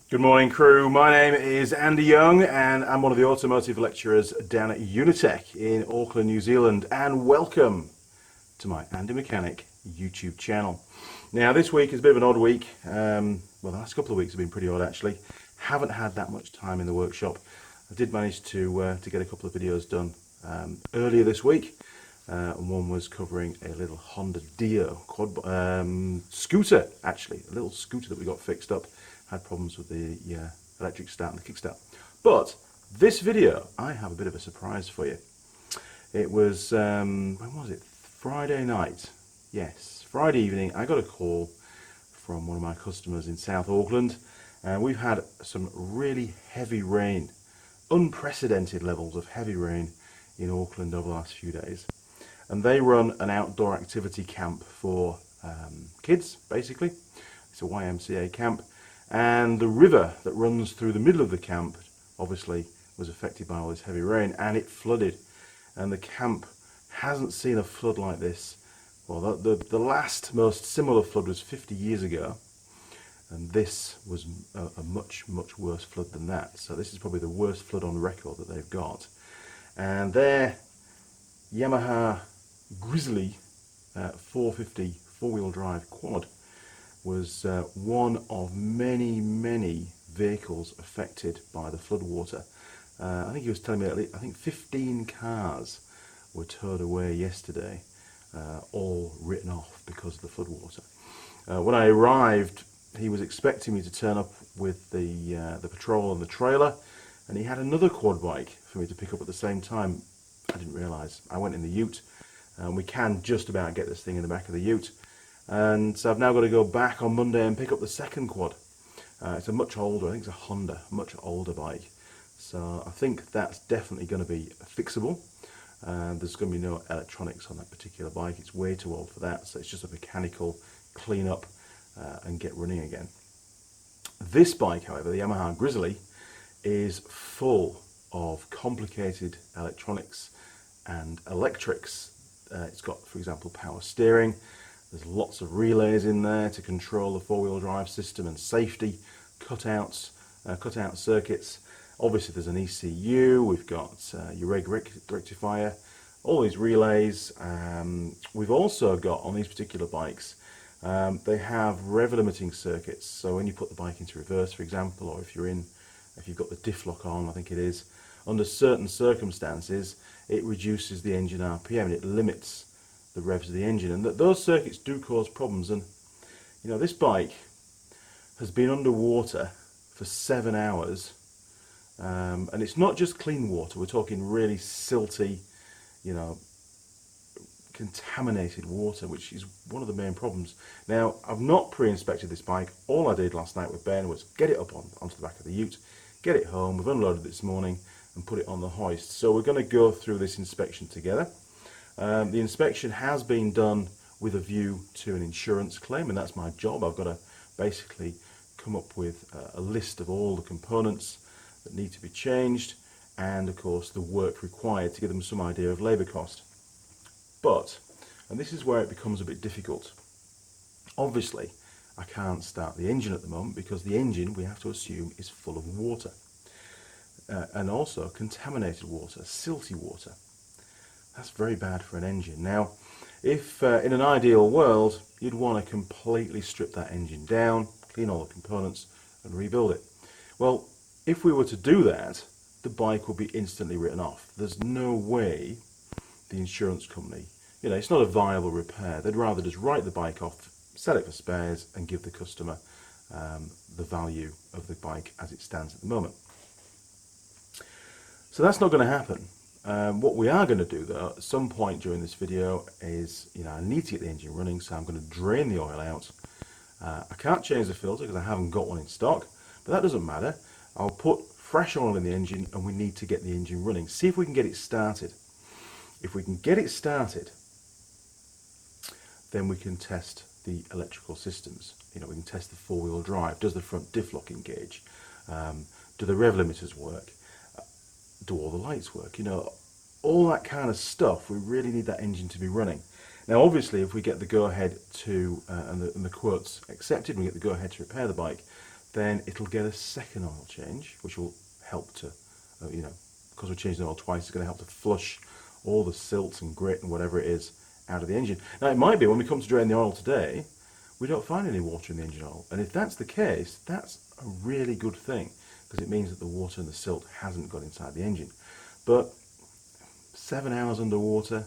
Good morning, crew. My name is Andy Young and I'm one of the automotive lecturers down at Unitech in Auckland, New Zealand, and welcome to my Andy Mechanic YouTube channel. Now this week is a bit of an odd week. Well, the last couple of weeks have been pretty odd actually. Haven't had that much time in the workshop. I did manage to get a couple of videos done earlier this week. And one was covering a little Honda Dio quad scooter, actually, a little scooter that we got fixed up. Had problems with the electric start and the kickstart. But this video, I have a bit of a surprise for you. It was, when was it? Friday night. Yes, Friday evening, I got a call from one of my customers in South Auckland. And we've had some really heavy rain, unprecedented levels of heavy rain in Auckland over the last few days. And they run an outdoor activity camp for kids, basically. It's a YMCA camp. And the river that runs through the middle of the camp obviously was affected by all this heavy rain, and it flooded. And the camp hasn't seen a flood like this. Well, the last most similar flood was 50 years ago, and this was a much worse flood than that. So this is probably the worst flood on record that they've got. And their Yamaha Grizzly 450 four-wheel drive quad was one of many vehicles affected by the floodwater. I think he was telling me I think 15 cars were towed away yesterday, all written off because of the floodwater. When I arrived, he was expecting me to turn up with the patrol and the trailer, and he had another quad bike for me to pick up at the same time. I didn't realise. I went in the ute, and we can just about get this thing in the back of the ute. And so I've now got to go back on Monday and pick up the second quad. It's a much older, I think it's a Honda, much older bike. So I think that's definitely going to be fixable. There's going to be no electronics on that particular bike. It's way too old for that. So it's just a mechanical clean up and get running again. This bike, however, the Yamaha Grizzly, is full of complicated electronics and electrics. It's got, for example, power steering. There's lots of relays in there to control the four-wheel drive system and safety, cutout circuits. Obviously there's an ECU, we've got your reg rectifier, all these relays. We've also got, on these particular bikes, they have rev limiting circuits. So when you put the bike into reverse, for example, or if you've got the diff lock on, I think it is, under certain circumstances, it reduces the engine RPM and it limits the revs of the engine, and those circuits do cause problems. And you know, this bike has been underwater for 7 hours, and it's not just clean water. We're talking really silty, you know, contaminated water, which is one of the main problems. Now, I've not pre-inspected this bike. All I did last night with Ben was get it up onto the back of the ute, get it home. We've unloaded it this morning and put it on the hoist. So we're going to go through this inspection together. The inspection has been done with a view to an insurance claim, and that's my job. I've got to basically come up with a list of all the components that need to be changed, and of course the work required to give them some idea of labour cost. But, and this is where it becomes a bit difficult, obviously I can't start the engine at the moment because the engine, we have to assume, is full of water, and also contaminated water, silty water. That's very bad for an engine. Now, if in an ideal world, you'd want to completely strip that engine down, clean all the components and rebuild it. Well, if we were to do that, the bike would be instantly written off. There's no way the insurance company, you know, it's not a viable repair. They'd rather just write the bike off, sell it for spares and give the customer the value of the bike as it stands at the moment. So that's not going to happen. What we are going to do though at some point during this video is, you know, I need to get the engine running, so I'm going to drain the oil out. I can't change the filter because I haven't got one in stock, but that doesn't matter. I'll put fresh oil in the engine and we need to get the engine running. See if we can get it started. If we can get it started, then we can test the electrical systems. You know, we can test the four-wheel drive. Does the front diff lock engage? Do the rev limiters work? Do all the lights work? You know, all that kind of stuff. We really need that engine to be running. Now obviously if we get the go-ahead to and the quotes accepted, we get the go-ahead to repair the bike, then it'll get a second oil change, which will help to, because we're changing the oil twice, it's going to help to flush all the silt and grit and whatever it is out of the engine. Now, it might be when we come to drain the oil today, we don't find any water in the engine oil. And if that's the case, that's a really good thing, because it means that the water and the silt hasn't got inside the engine. But 7 hours underwater,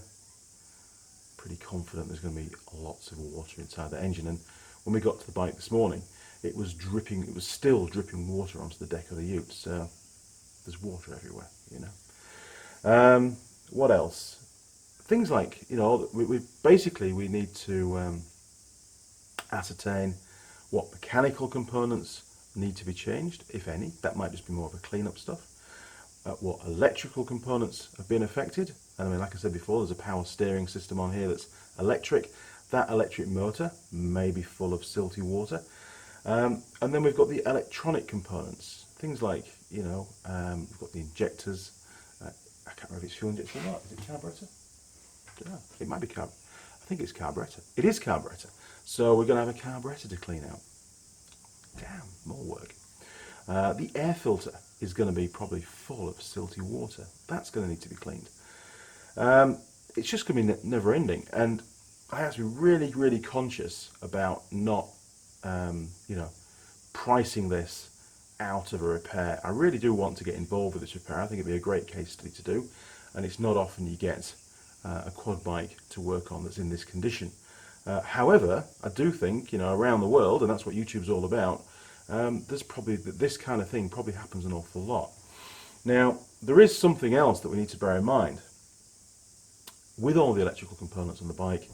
pretty confident there's going to be lots of water inside the engine. And when we got to the bike this morning, it was dripping, it was still dripping water onto the deck of the ute. So there's water everywhere, What else? Things like, we basically need to ascertain what mechanical components need to be changed, if any. That might just be more of a clean-up stuff. What electrical components have been affected. And I mean, like I said before, there's a power steering system on here that's electric. That electric motor may be full of silty water. And then we've got the electronic components. Things like, we've got the injectors. I can't remember if it's fuel injector or not. Is it carburetor? I don't know. It might be carburetor. I think it's carburetor. It is carburetor. So we're going to have a carburetor to clean out. Damn, more work. The air filter is going to be probably full of silty water. That's going to need to be cleaned. It's just going to be never ending. And I have to be really, really conscious about not, pricing this out of a repair. I really do want to get involved with this repair. I think it'd be a great case study to do. And it's not often you get a quad bike to work on that's in this condition. However, I do think, around the world, and that's what YouTube's all about, there's probably, this kind of thing probably happens an awful lot. Now, there is something else that we need to bear in mind. With all the electrical components on the bike,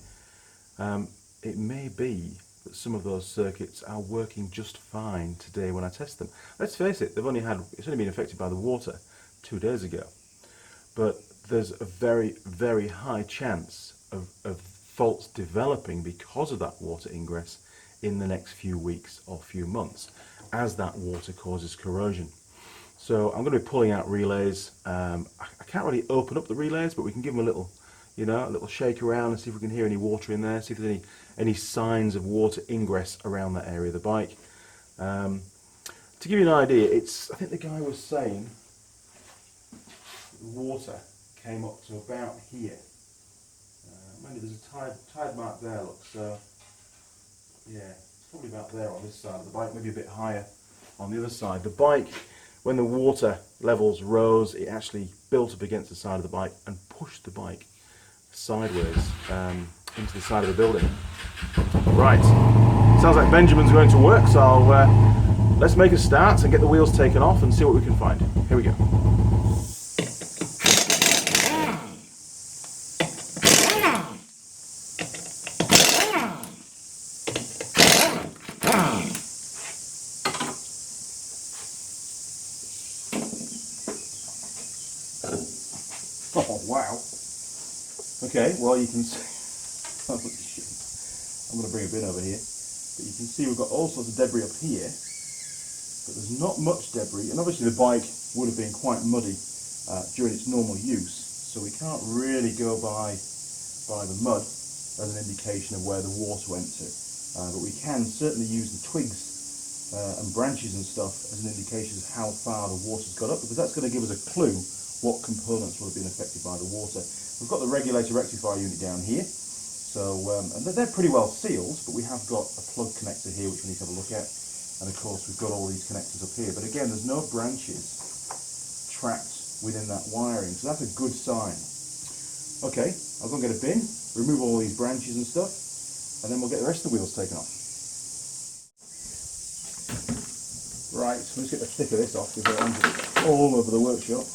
it may be that some of those circuits are working just fine today when I test them. Let's face it, it's only been affected by the water 2 days ago. But there's a very, very high chance of faults developing because of that water ingress in the next few weeks or few months as that water causes corrosion. So I'm going to be pulling out relays. I can't really open up the relays, but we can give them a little shake around and see if we can hear any water in there, see if there's any signs of water ingress around that area of the bike. To give you an idea, I think the guy was saying the water came up to about here. Maybe there's a tide mark there, look, so yeah, it's probably about there on this side of the bike, maybe a bit higher on the other side. The bike, when the water levels rose, it actually built up against the side of the bike and pushed the bike sideways into the side of the building. Right, sounds like Benjamin's going to work, so let's make a start and get the wheels taken off and see what we can find. Here we go. Oh, wow. Okay, well, you can see, oh, shit. I'm going to bring a bin over here, but you can see we've got all sorts of debris up here, but there's not much debris, and obviously the bike would have been quite muddy during its normal use, so we can't really go by the mud as an indication of where the water went to, but we can certainly use the twigs and branches and stuff as an indication of how far the water's got up, because that's going to give us a clue what components will have been affected by the water. We've got the regulator rectifier unit down here, so and they're pretty well sealed, but we have got a plug connector here which we need to have a look at, and of course we've got all these connectors up here, but again there's no branches trapped within that wiring, so that's a good sign. Okay, I'll go and get a bin, remove all these branches and stuff, and then we'll get the rest of the wheels taken off. Right, so let's get the thick of this off because it's all over the workshop.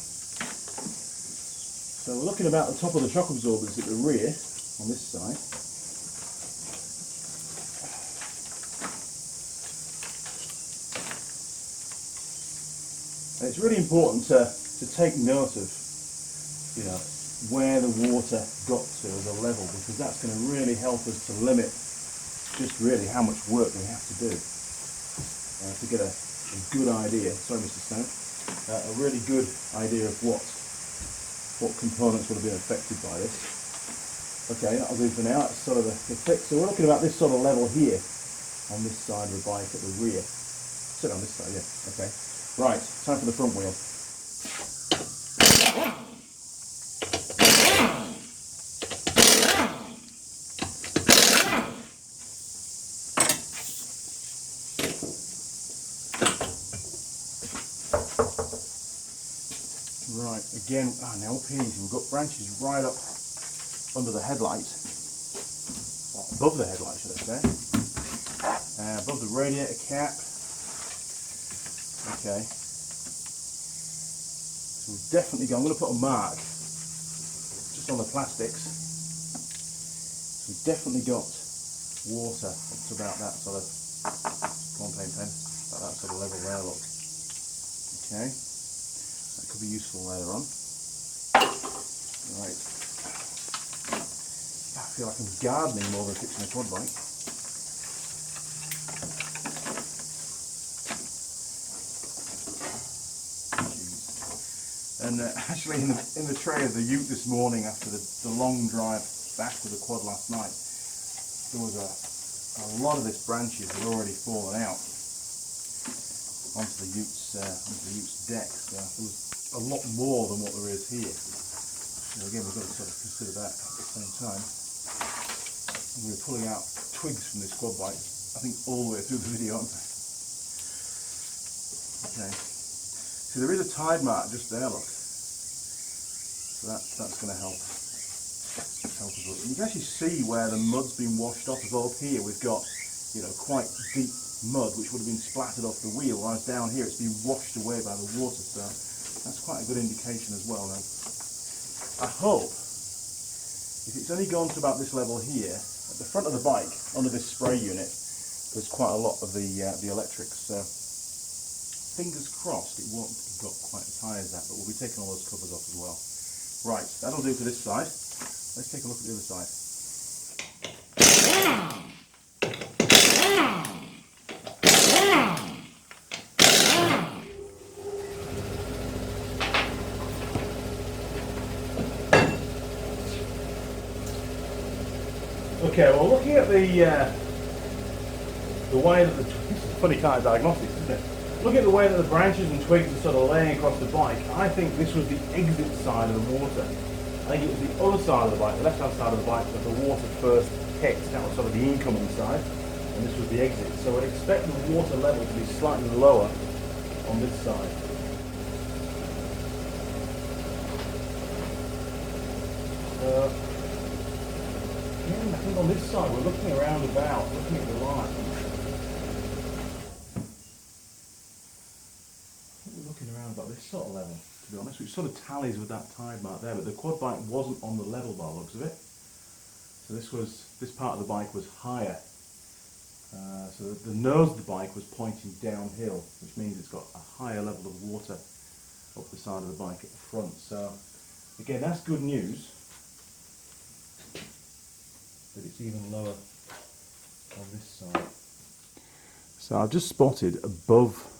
So we're looking about the top of the shock absorbers at the rear, on this side. And it's really important to take note of, where the water got to as a level, because that's going to really help us to limit just really how much work we have to do to get a good idea, sorry Mr. Stone, a really good idea of what components would have been affected by this. Okay, that'll do for now. That's sort of the fix. So we're looking about this sort of level here on this side of the bike at the rear. sit on this side, yeah. Okay. Right, time for the front wheel. Right, again, now up here we've got branches right up under the headlight, or above the headlight should I say, above the radiator cap. Okay, so we've definitely got, I'm going to put a mark just on the plastics. So we've definitely got water up to about that sort of, come on pen, about that sort of level there, look. Okay. That could be useful later on. Right. I feel like I'm gardening more than fixing a quad bike. Jeez. And actually in the tray of the ute this morning after the long drive back with the quad last night, there was a lot of this branches had already fallen out onto the ute's deck. So there was a lot more than what there is here. Now again, we've got to sort of consider that at the same time. And we're pulling out twigs from this quad bike, I think all the way through the video, aren't we? Okay. See, there is a tide mark just there, look. So that's going to help us a lot. And you can actually see where the mud's been washed off as well. Up here we've got, you know, quite deep mud which would have been splattered off the wheel, whereas down here it's been washed away by the water. So that's quite a good indication as well. Now, I hope, if it's only gone to about this level here, at the front of the bike, under this spray unit, there's quite a lot of the electrics. So fingers crossed it won't have got quite as high as that, but we'll be taking all those covers off as well. Right, that'll do for this side. Let's take a look at the other side. Okay, well, looking at the way that this is a funny kind of diagnostics, isn't it? Looking at the way that the branches and twigs are sort of laying across the bike, I think this was the exit side of the water. I think it was the other side of the bike, the left-hand side of the bike, that the water first hit. That was sort of the incoming side, and this was the exit. So I'd expect the water level to be slightly lower on this side. Again, I think on this side we're looking around about, looking at the line. We're looking around about this sort of level, to be honest, which sort of tallies with that tide mark there, but the quad bike wasn't on the level by the looks of it. So this part of the bike was higher. So the nose of the bike was pointing downhill, which means it's got a higher level of water up the side of the bike at the front. So again, that's good news, but it's even lower on this side. So I've just spotted above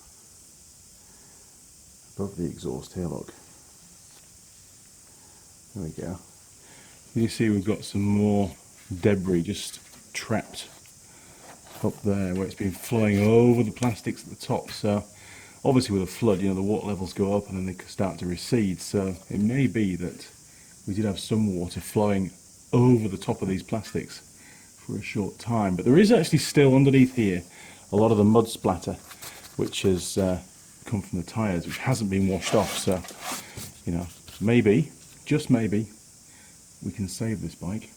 the exhaust here, look. There we go. You see we've got some more debris just trapped up there where it's been flowing over the plastics at the top. So obviously with a flood, you know, the water levels go up and then they start to recede. So it may be that we did have some water flowing over the top of these plastics for a short time. But there is actually still underneath here a lot of the mud splatter which has come from the tyres, which hasn't been washed off. So, you know, maybe, just maybe, we can save this bike.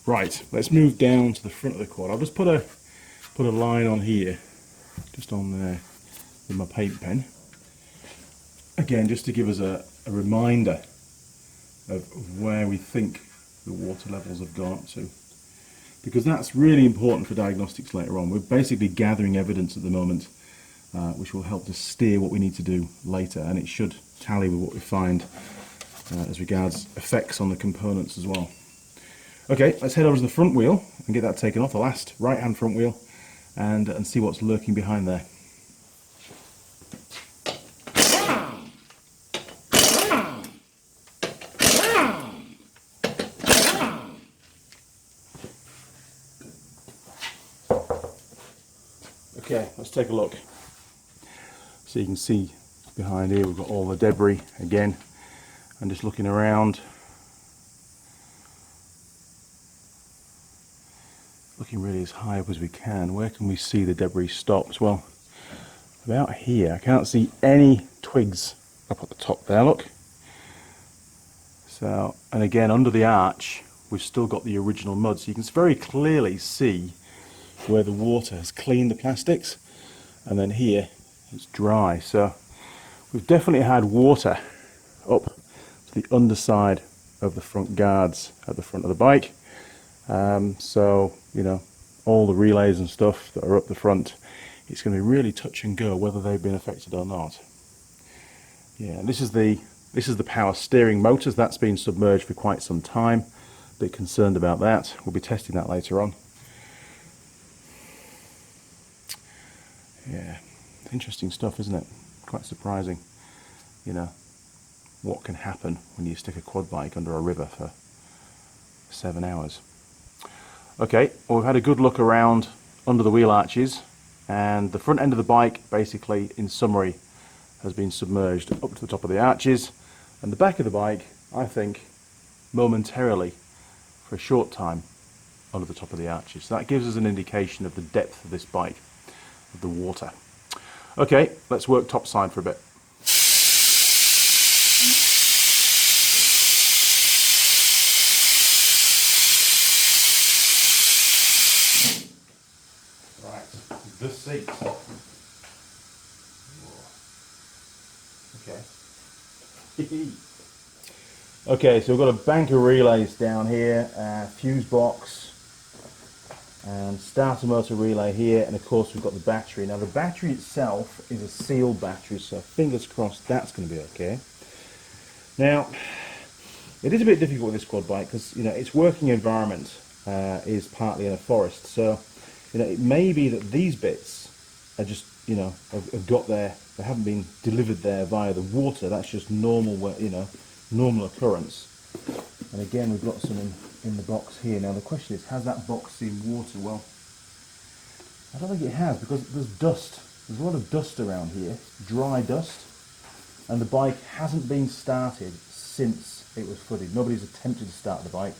Right, let's move down to the front of the quad. I'll just put a line on here, just on there with my paint pen. Again, just to give us a reminder of where we think the water levels have gone up to, because that's really important for diagnostics later on. We're basically gathering evidence at the moment, which will help to steer what we need to do later, and it should tally with what we find as regards effects on the components as well. Okay, let's head over to the front wheel and get that taken off, the last right-hand front wheel, and see what's lurking behind there. Okay, let's take a look. So you can see behind here we've got all the debris again. I'm just looking around, looking really as high up as we can. Where can we see the debris stops? Well, about here. I can't see any twigs up at the top there, look. So, and again under the arch we've still got the original mud, so you can very clearly see where the water has cleaned the plastics, and then here it's dry. So we've definitely had water up to the underside of the front guards at the front of the bike. So, you know, all the relays and stuff that are up the front, it's going to be really touch and go whether they've been affected or not. Yeah, this is the power steering motors. That's been submerged for quite some time. A bit concerned about that. We'll be testing that later on. Yeah, interesting stuff, isn't it? Quite surprising, you know, what can happen when you stick a quad bike under a river for 7 hours. Okay, well, we've had a good look around under the wheel arches, and the front end of the bike, basically, in summary, has been submerged up to the top of the arches, and the back of the bike, I think, momentarily, for a short time, under the top of the arches. So that gives us an indication of the depth of this bike, of the water. Okay, let's work topside for a bit. Right, the seat. Okay. Okay, so we've got a bank of relays down here, fuse box, and starter motor relay here, and of course we've got the battery. Now the battery itself is a sealed battery, so fingers crossed that's going to be okay. Now, it is a bit difficult with this quad bike because, you know, its working environment is partly in a forest, so, you know, it may be that these bits are just, you know, have got there, they haven't been delivered there via the water. That's just normal, you know, normal occurrence. And again, we've got some in the box here. Now the question is, has that box seen water? Well, I don't think it has, because there's dust. There's a lot of dust around here, dry dust, and the bike hasn't been started since it was flooded. Nobody's attempted to start the bike,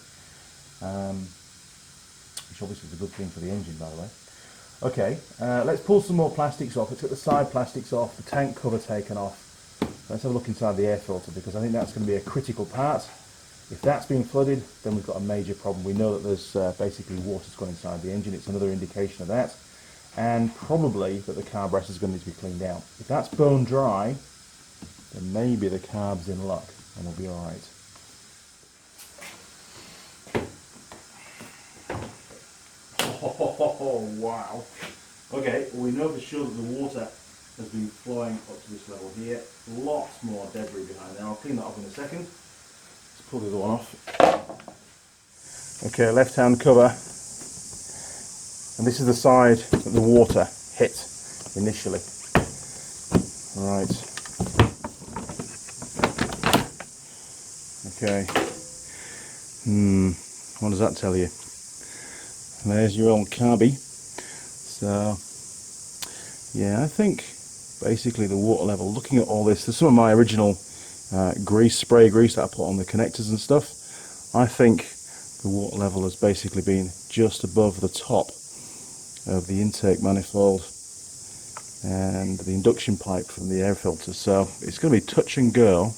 which obviously is a good thing for the engine, by the way. Okay, let's pull some more plastics off. Let's get the side plastics off, the tank cover taken off. Let's have a look inside the air filter, because I think that's going to be a critical part. If that's been flooded, then we've got a major problem. We know that there's basically water's gone inside the engine. It's another indication of that. And probably that the carburetor is going to need to be cleaned out. If that's bone dry, then maybe the carb's in luck and we'll be alright. Oh, wow. Okay, well, we know for sure that the water has been flowing up to this level here. Lots more debris behind there. I'll clean that up in a second. Let's pull the other one off. Okay, left hand cover. And this is the side that the water hit initially. Right. Okay. What does that tell you? And there's your old carby. So, yeah, I think basically the water level, looking at all this, there's some of my original spray grease that I put on the connectors and stuff. I think the water level has basically been just above the top of the intake manifold and the induction pipe from the air filter. So it's going to be touch and go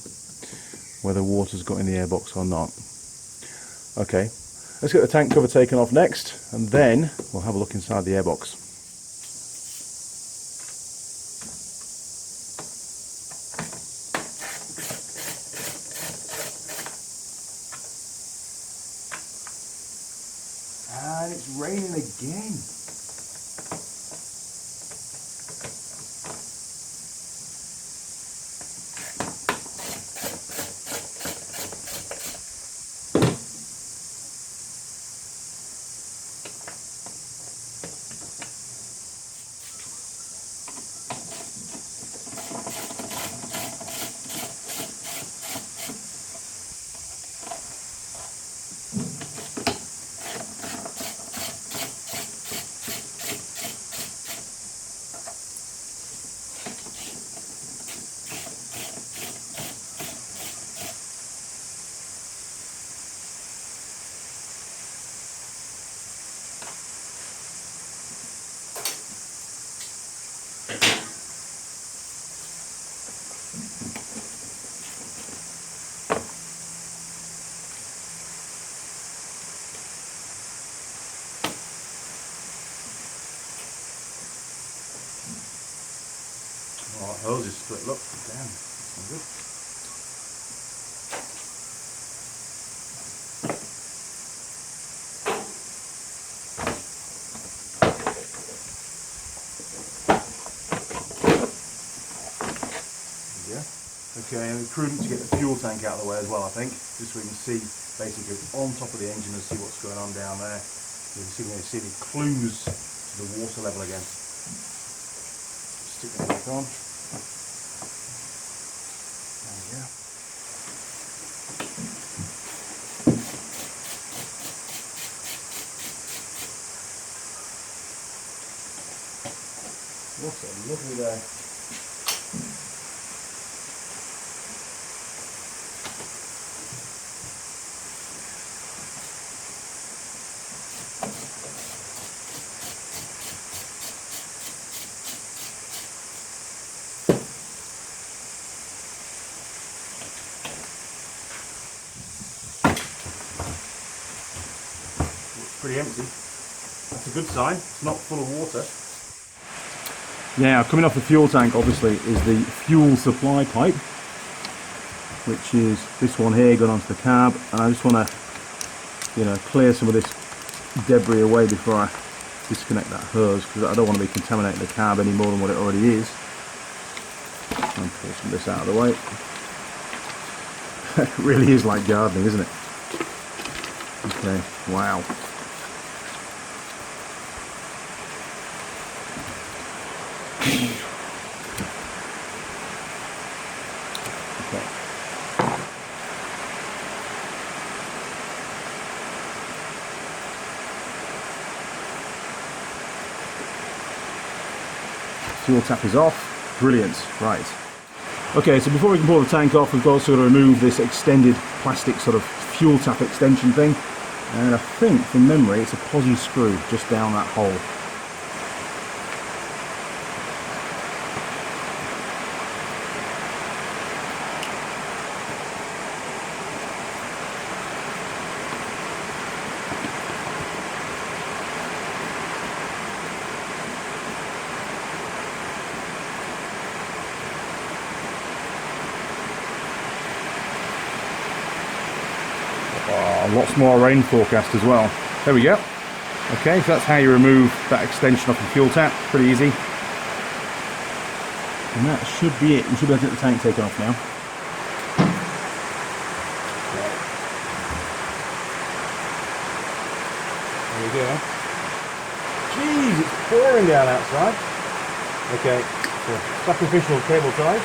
whether water's got in the airbox or not. Okay, let's get the tank cover taken off next, and then we'll have a look inside the airbox. And it's raining again. Oh, that hose is split, look, damn, that's not good. Okay, and it's prudent to get the fuel tank out of the way as well, I think, just so we can see basically on top of the engine and see what's going on down there. You can see any clues to the water level again. Stick that back on. There we go. What a lovely day. Pretty empty. That's a good sign. It's not full of water. Now, coming off the fuel tank, obviously, is the fuel supply pipe, which is this one here going onto the carb. And I just want to, clear some of this debris away before I disconnect that hose, because I don't want to be contaminating the carb any more than what it already is. And pull some of this out of the way. It really is like gardening, isn't it? Okay, wow. Fuel tap is off. Brilliant. Right. Okay, so before we can pull the tank off, we've also got to remove this extended plastic sort of fuel tap extension thing. And I think, from memory, it's a posi screw just down that hole. Lots more rain forecast as well. There we go. Okay, so that's how you remove that extension off the fuel tap. Pretty easy. And that should be it. We should be able to get the tank taken off now. There we go. Jeez, it's pouring down outside. Okay, so sacrificial cable ties.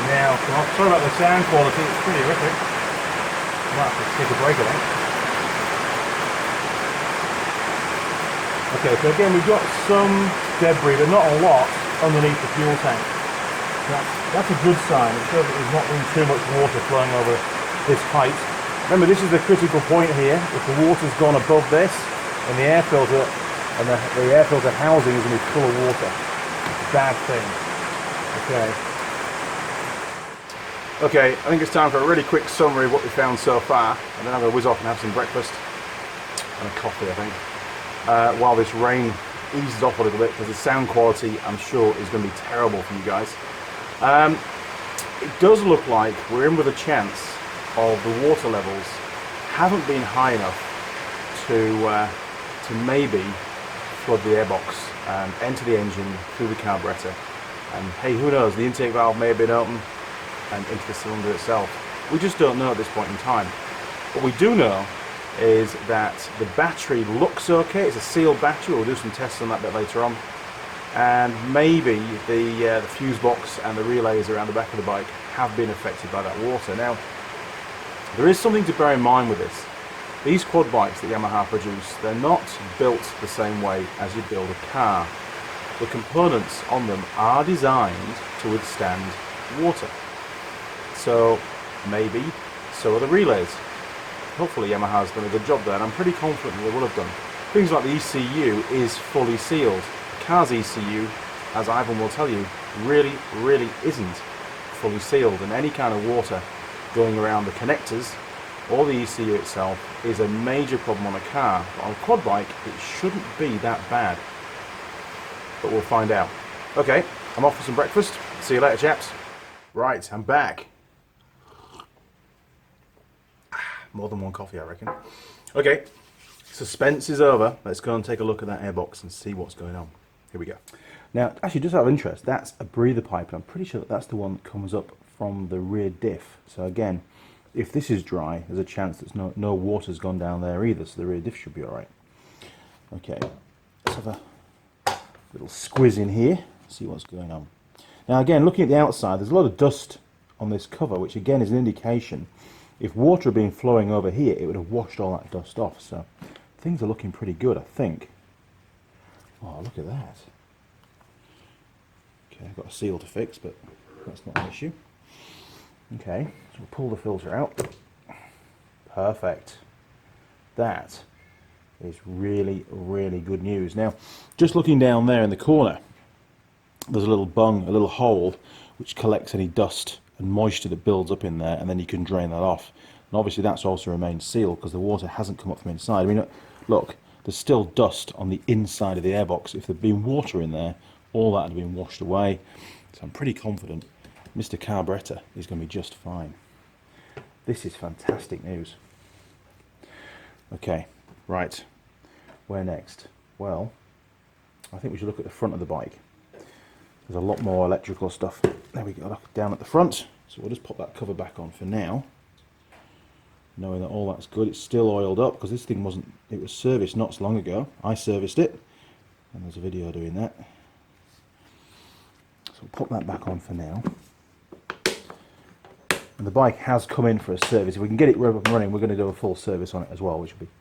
Now, sorry about the sound quality, it's pretty horrific. I might have to take a break, I think. Okay, so again we've got some debris, but not a lot, underneath the fuel tank. That's a good sign. It shows that there's not been too much water flowing over this height. Remember, this is the critical point here. If the water's gone above this, and the air filter housing is going to be full of water. It's a bad thing. Okay. Okay, I think it's time for a really quick summary of what we found so far, and then I'm going to whiz off and have some breakfast and a coffee, I think, while this rain eases off a little bit, because the sound quality, I'm sure, is going to be terrible for you guys. It does look like we're in with a chance of the water levels haven't been high enough to maybe flood the airbox and enter the engine through the carburetor. And hey, who knows, the intake valve may have been open and into the cylinder itself. We just don't know at this point in time. What we do know is that the battery looks okay. It's a sealed battery. We'll do some tests on that bit later on. And maybe the fuse box and the relays around the back of the bike have been affected by that water. Now, there is something to bear in mind with this. These quad bikes that Yamaha produce, they're not built the same way as you build a car. the components on them are designed to withstand water. So maybe so are the relays. Hopefully Yamaha's done a good job there, and I'm pretty confident they will have done. Things like the ECU is fully sealed. The car's ECU, as Ivan will tell you, really isn't fully sealed, and any kind of water going around the connectors or the ECU itself is a major problem on a car. But on a quad bike, it shouldn't be that bad. But we'll find out. Okay, I'm off for some breakfast. See you later, chaps. Right, I'm back. More than one coffee, I reckon. Okay, suspense is over. Let's go and take a look at that airbox and see what's going on. Here we go. Now, actually, just out of interest, that's a breather pipe, and I'm pretty sure that's the one that comes up from the rear diff. So again, if this is dry, there's a chance that no water's gone down there either, so the rear diff should be all right. Okay, let's have a little squiz in here, see what's going on. Now again, looking at the outside, there's a lot of dust on this cover, which again is an indication if water had been flowing over here, it would have washed all that dust off. So things are looking pretty good, I think. Oh, look at that. Okay, I've got a seal to fix, but that's not an issue. Okay, so we'll pull the filter out. Perfect. That is really good news. Now, just looking down there in the corner, there's a little bung, a little hole, which collects any dust and moisture that builds up in there, and then you can drain that off. And obviously that's also remained sealed because the water hasn't come up from inside. I mean, look, there's still dust on the inside of the airbox. If there'd been water in there, all that had been washed away. So I'm pretty confident Mr. Carburetor is going to be just fine. This is fantastic news. Okay, right, where next? Well, I think we should look at the front of the bike. There's a lot more electrical stuff. There we go, look, down at the front. So we'll just pop that cover back on for now, knowing that all that's good. It's still oiled up because this thing it was serviced not so long ago. I serviced it, and there's a video doing that. So we'll pop that back on for now. And the bike has come in for a service. If we can get it up and running, we're going to do a full service on it as well, which will be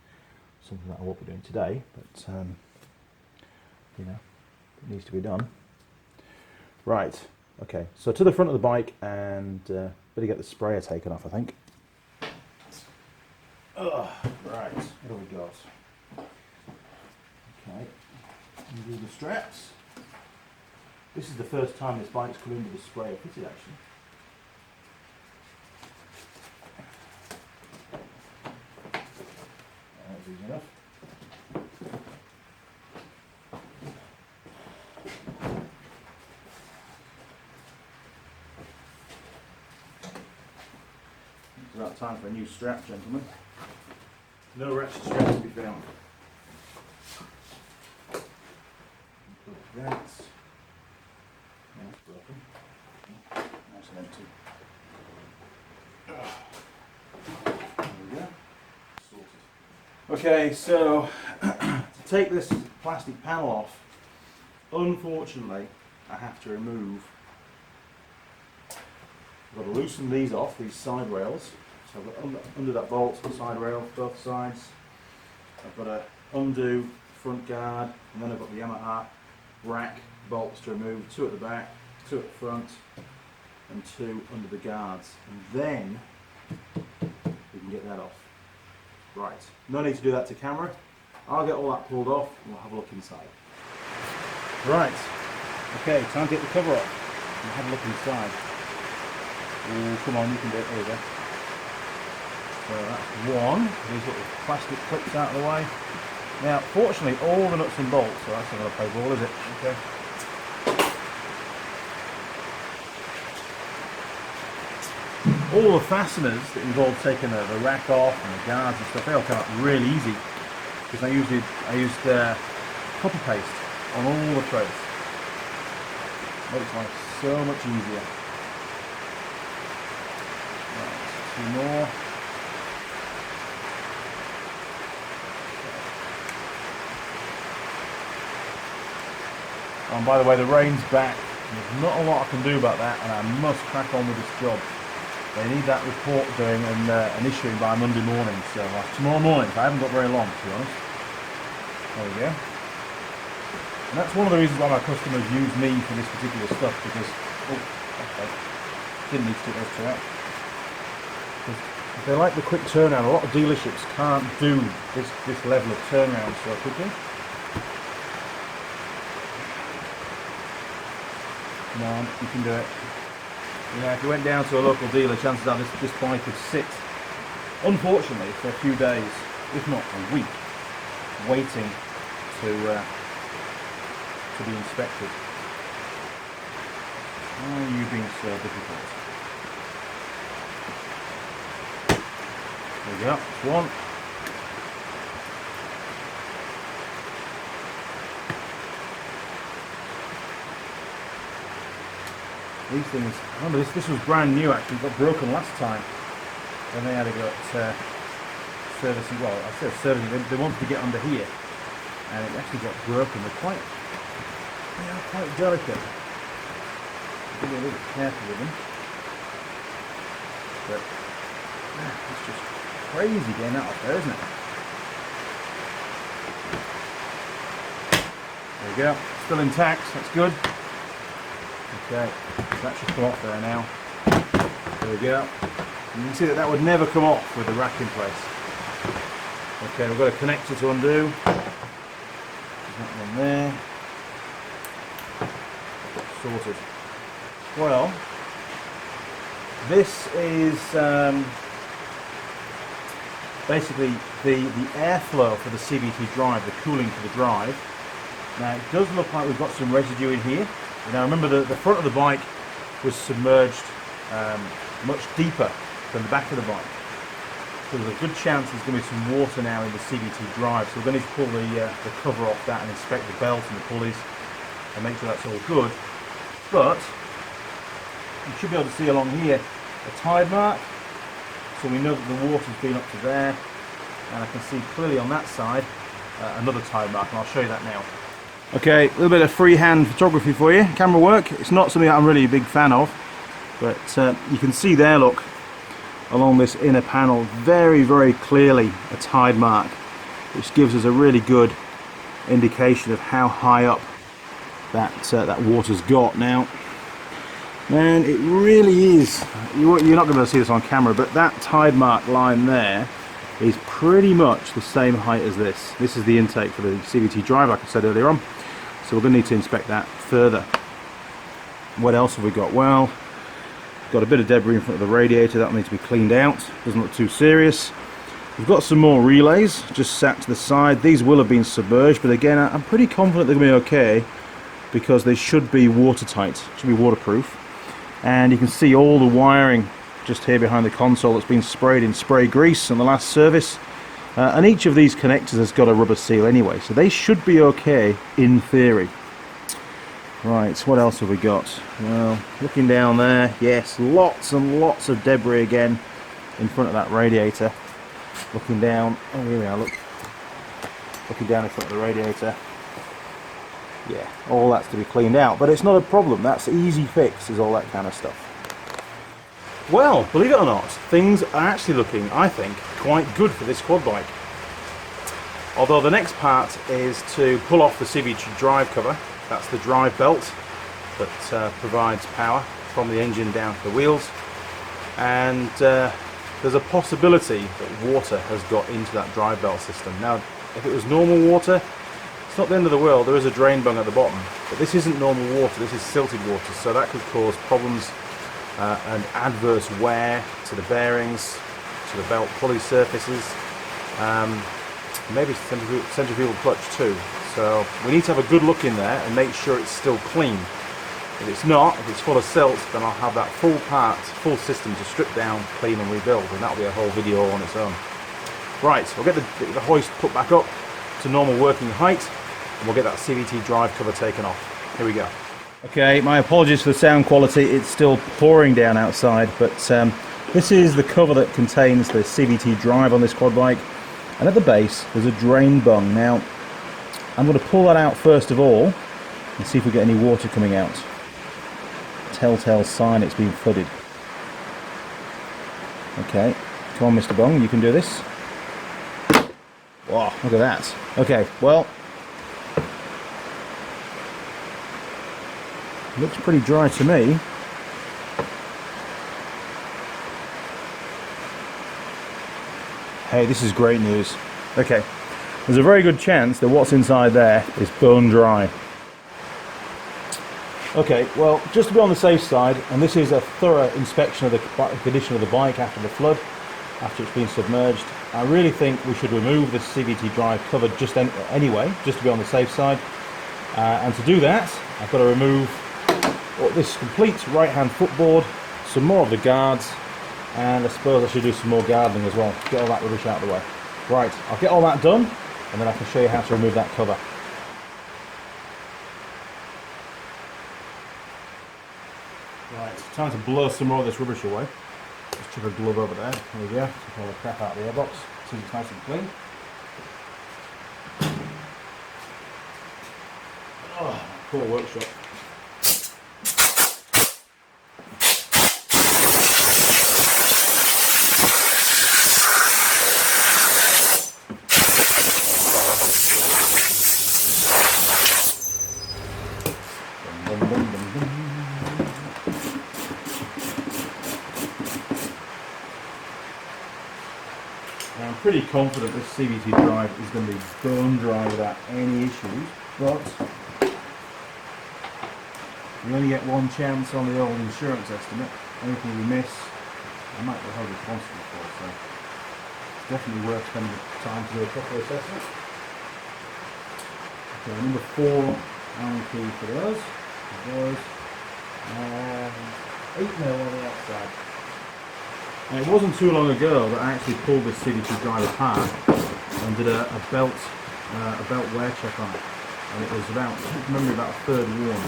something that I won't be doing today, but you know, it needs to be done. Right, okay, so to the front of the bike, and better get the sprayer taken off, I think. Right, what have we got? Okay, undo the straps. This is the first time this bike's come in with the sprayer fitted, actually. That's easy enough. It's about time for a new strap, gentlemen. No ratchet straps to be found. Put that. That's broken. Nice and empty. There we go. Sorted. Okay, so to take this plastic panel off, unfortunately, I have to remove. I've got to loosen these off, these side rails. So I've got under that bolt, side rail, both sides. I've got to undo front guard, and then I've got the Yamaha rack bolts to remove, 2 at the back, 2 at the front, and 2 under the guards. And then we can get that off. Right, no need to do that to camera. I'll get all that pulled off and we'll have a look inside. Right, okay, time to get the cover off and have a look inside. Oh, come on, you can do it. There we go. So that's one. These little plastic clips out of the way. Now, fortunately, all the nuts and bolts, so that's not going to play ball, is it? Okay. All the fasteners that involve taking the rack off and the guards and stuff, they all come out really easy. Because I used copper paste on all the trays. Makes life so much easier. Right, 2 more. And by the way, the rain's back. There's not a lot I can do about that, and I must crack on with this job. They need that report doing and issuing by Monday morning, so tomorrow morning. I haven't got very long, to be honest. There we go. And that's one of the reasons why my customers use me for this particular stuff, because, oh, okay, didn't need to take those two out. Because they like the quick turnaround. A lot of dealerships can't do this level of turnaround so quickly. Come on, you can do it. Yeah, if you went down to a local dealer, chances are this bike would sit, unfortunately, for a few days, if not a week, waiting to be inspected. Why are you being so difficult? There we go, that's one. These things, remember this was brand new actually, got broken last time when they had to go servicing, well I said servicing, they wanted to get under here and it actually got broken. They are quite delicate. Be a little bit careful with them. But it's just crazy getting that off there, isn't it? There we go, still intact, that's good. Okay, that should come off there now. There we go. You can see that would never come off with the rack in place. Okay, we've got a connector to undo. That one there. Sorted. Well, this is basically the airflow for the CVT drive, the cooling for the drive. Now it does look like we've got some residue in here. Now remember the front of the bike was submerged much deeper than the back of the bike. So there's a good chance there's going to be some water now in the CVT drive. So we're going to pull the cover off that and inspect the belt and the pulleys and make sure that's all good. But you should be able to see along here a tide mark. So we know that the water's been up to there. And I can see clearly on that side another tide mark, and I'll show you that now. Okay, a little bit of freehand photography for you. Camera work. It's not something that I'm really a big fan of, but you can see there, look, along this inner panel, very, very clearly a tide mark, which gives us a really good indication of how high up that water's got. Now, man, it really is. You're not going to be able to see this on camera, but that tide mark line there is pretty much the same height as this. This is the intake for the CVT drive, like I said earlier on. So we're going to need to inspect that further. What else have we got? Well, got a bit of debris in front of the radiator that will need to be cleaned out. Doesn't look too serious. We've got some more relays just sat to the side. These will have been submerged, but again, I'm pretty confident they're going to be okay because they should be watertight, should be waterproof. And you can see all the wiring just here behind the console that's been sprayed in spray grease on the last service. And each of these connectors has got a rubber seal anyway, so they should be okay in theory. Right, what else have we got? Well, looking down there, yes, lots and lots of debris again in front of that radiator. Looking down, oh here we are, look. Looking down in front of the radiator. Yeah, all that's to be cleaned out, but it's not a problem. That's easy fix, is all that kind of stuff. Well, believe it or not, things are actually looking, I think, quite good for this quad bike. Although the next part is to pull off the CVT drive cover. That's the drive belt that provides power from the engine down to the wheels. And there's a possibility that water has got into that drive belt system. Now, if it was normal water, it's not the end of the world. There is a drain bung at the bottom, but this isn't normal water, this is silted water, so that could cause problems and adverse wear to the bearings, to the belt pulley surfaces, maybe centrifugal clutch too. So we need to have a good look in there and make sure it's still clean. If it's not, if it's full of silt, then I'll have that full system to strip down, clean and rebuild, and that'll be a whole video on its own. Right, we'll get the hoist put back up to normal working height, and we'll get that CVT drive cover taken off. Here we go. Okay, my apologies for the sound quality. It's still pouring down outside, but this is the cover that contains the CVT drive on this quad bike, and at the base there's a drain bung. Now I'm going to pull that out first of all and see if we get any water coming out. Telltale sign it's been flooded. Okay, come on Mr. Bung, you can do this. Wow, look at that. Okay, well, Looks pretty dry to me. Hey, this is great news. Okay, there's a very good chance that what's inside there is bone dry. Okay, well, just to be on the safe side, and this is a thorough inspection of the condition of the bike after the flood, after it's been submerged, I really think we should remove this CVT drive cover just anyway, just to be on the safe side. And to do that, I've got to remove this complete right-hand footboard, some more of the guards, and I suppose I should do some more gardening as well, get all that rubbish out of the way. Right, I'll get all that done, and then I can show you how to remove that cover. Right, time to blow some more of this rubbish away. Just chuck a glove over there. There we go. Take all the crap out of the airbox. See it's nice and clean. Oh, poor workshop. I'm pretty confident this CVT drive is going to be bone dry without any issues, but you only get one chance on the old insurance estimate. Anything we miss, I might be held responsible for, so it's definitely worth spending the time to do a proper assessment. Okay, number 4 Allen key for those, and 8mm on the outside. And it wasn't too long ago that I actually pulled this CVT drive apart and did a belt wear check on it, and it was about, from memory, about a third worn.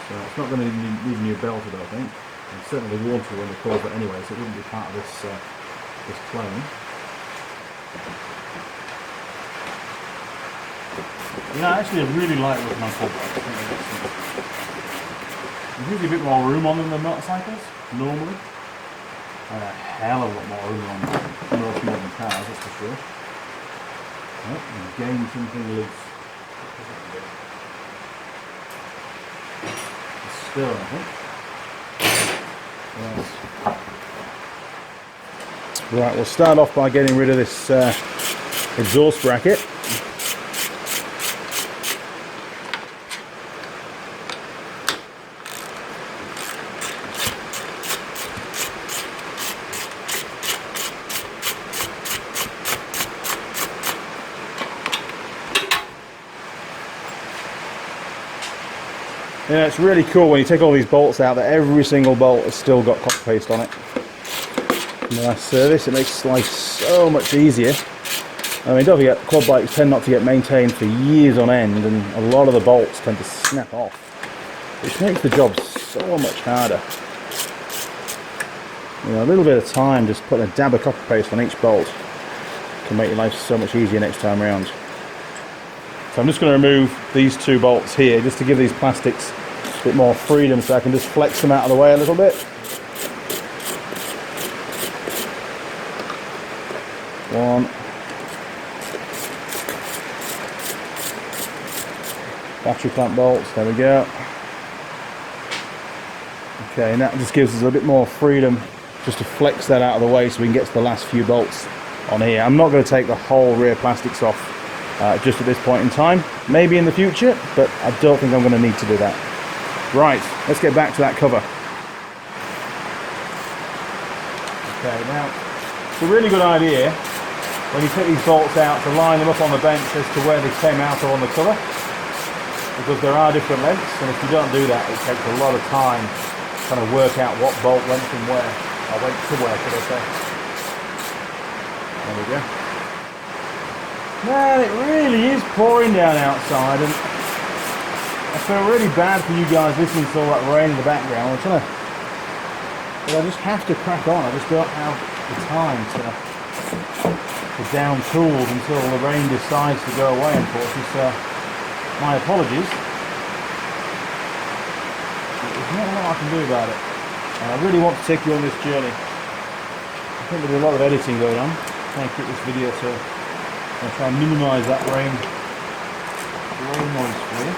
So it's not going to need a new belt, I don't think. And certainly the warranty when they called it anyway, so it wouldn't be part of this claim. Yeah, actually I really like working on quad bikes. There's usually a bit more room on them than motorcycles, normally. A hell of a lot more room on most modern cars, that's for sure. Oh, and again something loose. Still, I think. Yes. Right, we'll start off by getting rid of this exhaust bracket. Yeah, it's really cool when you take all these bolts out that every single bolt has still got copper paste on it. In the last service, it makes life so much easier. I mean, don't forget, quad bikes tend not to get maintained for years on end, and a lot of the bolts tend to snap off, which makes the job so much harder. You know, a little bit of time, just putting a dab of copper paste on each bolt can make your life so much easier next time around. So I'm just going to remove these 2 bolts here, just to give these plastics a bit more freedom, so I can just flex them out of the way a little bit. One. Battery clamp bolts, there we go. Okay, and that just gives us a bit more freedom just to flex that out of the way so we can get to the last few bolts on here. I'm not going to take the whole rear plastics off just at this point in time. Maybe in the future, but I don't think I'm going to need to do that. Right, let's get back to that cover. Okay, now it's a really good idea when you take these bolts out to line them up on the bench as to where they came out of on the cover, because there are different lengths, and if you don't do that, it takes a lot of time trying to work out what bolt went from where, or went to where, should I say. There we go. Man, it really is pouring down outside, and I feel really bad for you guys listening to all that rain in the background. I'm trying to, but I just have to crack on. I just don't have the time to down tools until the rain decides to go away, unfortunately. So my apologies. There's not a lot I can do about it. I really want to take you on this journey. I think there'll be a lot of editing going on. Try and keep this video to try and minimise that rain noise for you.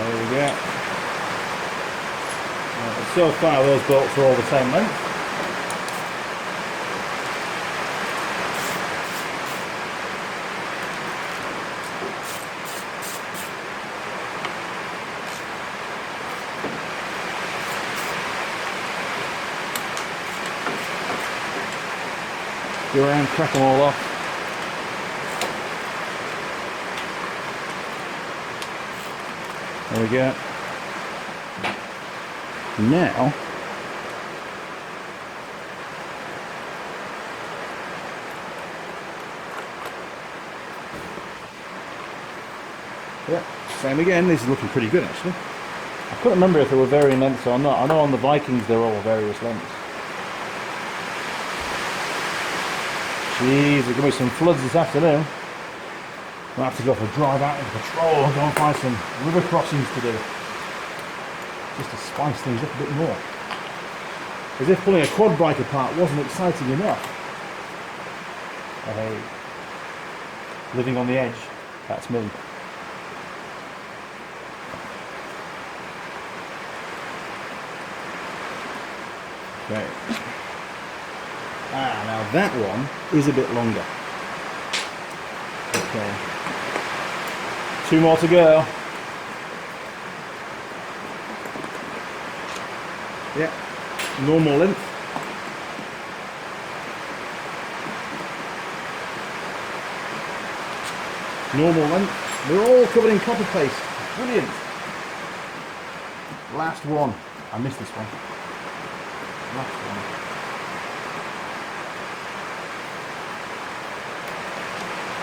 here we go. So far those bolts are all the same length. Go around, crack them all off. There we go. Now, yeah, same again. This is looking pretty good actually. I couldn't remember if they were varying lengths or not. I know on the Vikings they're all various lengths. Jeez, there's going to be some floods this afternoon. We'll have to go for a drive out into patrol and go and find some river crossings to do. Just to spice things up a bit more. As if pulling a quad bike apart wasn't exciting enough. Hey, living on the edge, that's me. Okay. Now that one is a bit longer. Okay. 2 more to go. Yeah, normal length. Normal length. They're all covered in copper paste. Brilliant. Last one. I missed this one. Last one.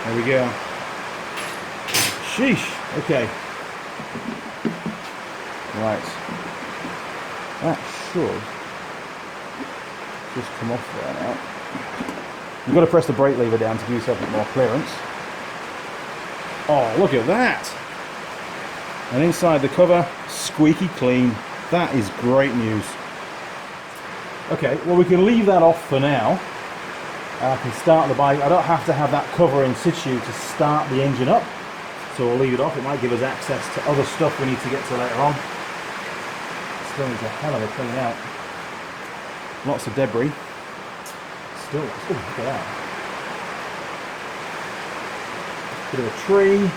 There we go. Sheesh. Okay. Right. That should just come off there now. You've got to press the brake lever down to give yourself a bit more clearance. Oh, look at that! And inside the cover, squeaky clean. That is great news. Okay, well we can leave that off for now. I can start the bike. I don't have to have that cover in situ to start the engine up. So we'll leave it off. It might give us access to other stuff we need to get to later on. Still needs a hell of a clean out. Lots of debris. Still, look at that. Bit of a tree.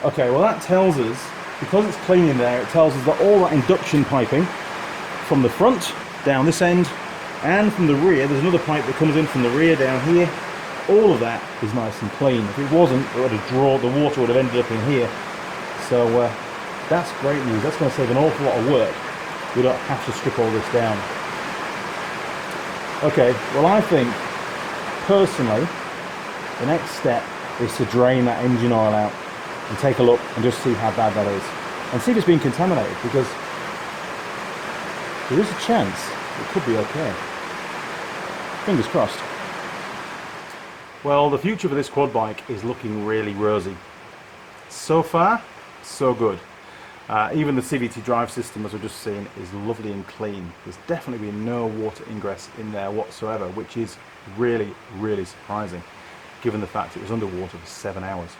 Okay, well that tells us, because it's clean in there, it tells us that all that induction piping from the front, down this end, and from the rear, there's another pipe that comes in from the rear down here, all of that is nice and clean. If it wasn't, it would have the water would have ended up in here. So that's great news. That's going to save an awful lot of work. We don't have to strip all this down. Okay, well I think, personally, the next step is to drain that engine oil out and take a look and just see how bad that is. And see if it's been contaminated, because there is a chance it could be okay. Fingers crossed. Well, the future for this quad bike is looking really rosy. So far, so good. Even the CVT drive system, as we've just seen, is lovely and clean. There's definitely been no water ingress in there whatsoever, which is really, really surprising, given the fact it was underwater for 7 hours.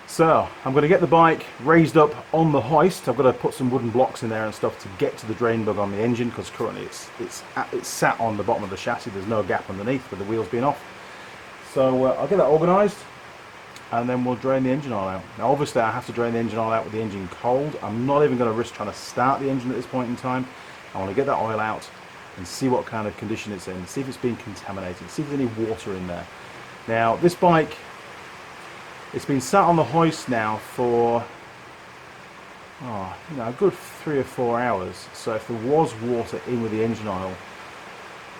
So I'm going to get the bike raised up on the hoist. I've got to put some wooden blocks in there and stuff to get to the drain bug on the engine, because currently it's sat on the bottom of the chassis. There's no gap underneath with the wheels being off. So I'll get that organised, and then we'll drain the engine oil out. Now obviously I have to drain the engine oil out with the engine cold. I'm not even going to risk trying to start the engine at this point in time. I want to get that oil out and see what kind of condition it's in, see if it's been contaminated, see if there's any water in there. Now this bike, it's been sat on the hoist now for a good 3 or 4 hours. So if there was water in with the engine oil,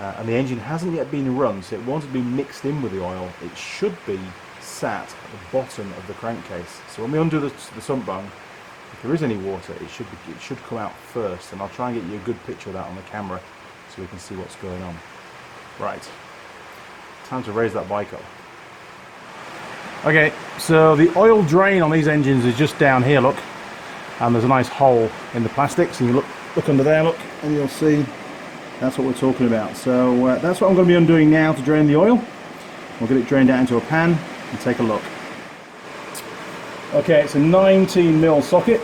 and the engine hasn't yet been run, so it won't have been mixed in with the oil, it should be sat at the bottom of the crankcase. So when we undo the sump bung, if there is any water, it should come out first, and I'll try and get you a good picture of that on the camera so we can see what's going on. Right, time to raise that bike up. Okay, so the oil drain on these engines is just down here, look, and there's a nice hole in the plastic, so you look under there, look, and you'll see that's what we're talking about. So that's what I'm going to be undoing now to drain the oil. We'll get it drained out into a pan and take a look. Okay, it's a 19mm socket,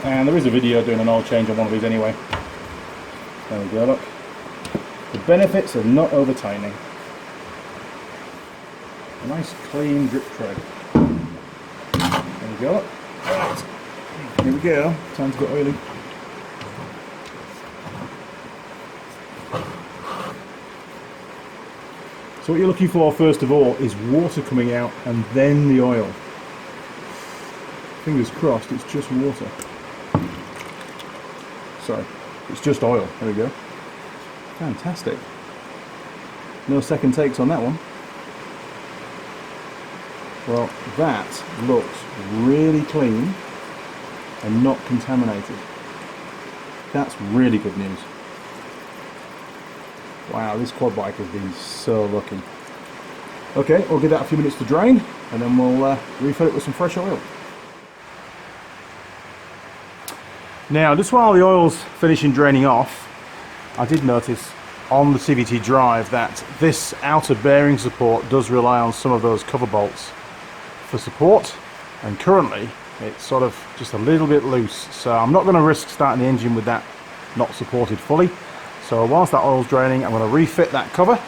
and there is a video doing an oil change on one of these anyway. There we go, look. The benefits of not over tightening. A nice clean drip tread. There we go, look. Right, here we go, time to go oiling. So what you're looking for first of all is water coming out and then the oil. Fingers crossed it's just water. Sorry, it's just oil. There we go. Fantastic. No second takes on that one. Well, that looks really clean and not contaminated. That's really good news. Wow, this quad bike has been so lucky. Okay, we'll give that a few minutes to drain and then we'll refill it with some fresh oil. Now, just while the oil's finishing draining off, I did notice on the CVT drive that this outer bearing support does rely on some of those cover bolts for support, and currently it's sort of just a little bit loose, so I'm not going to risk starting the engine with that not supported fully. So whilst that oil's draining, I'm going to refit that cover,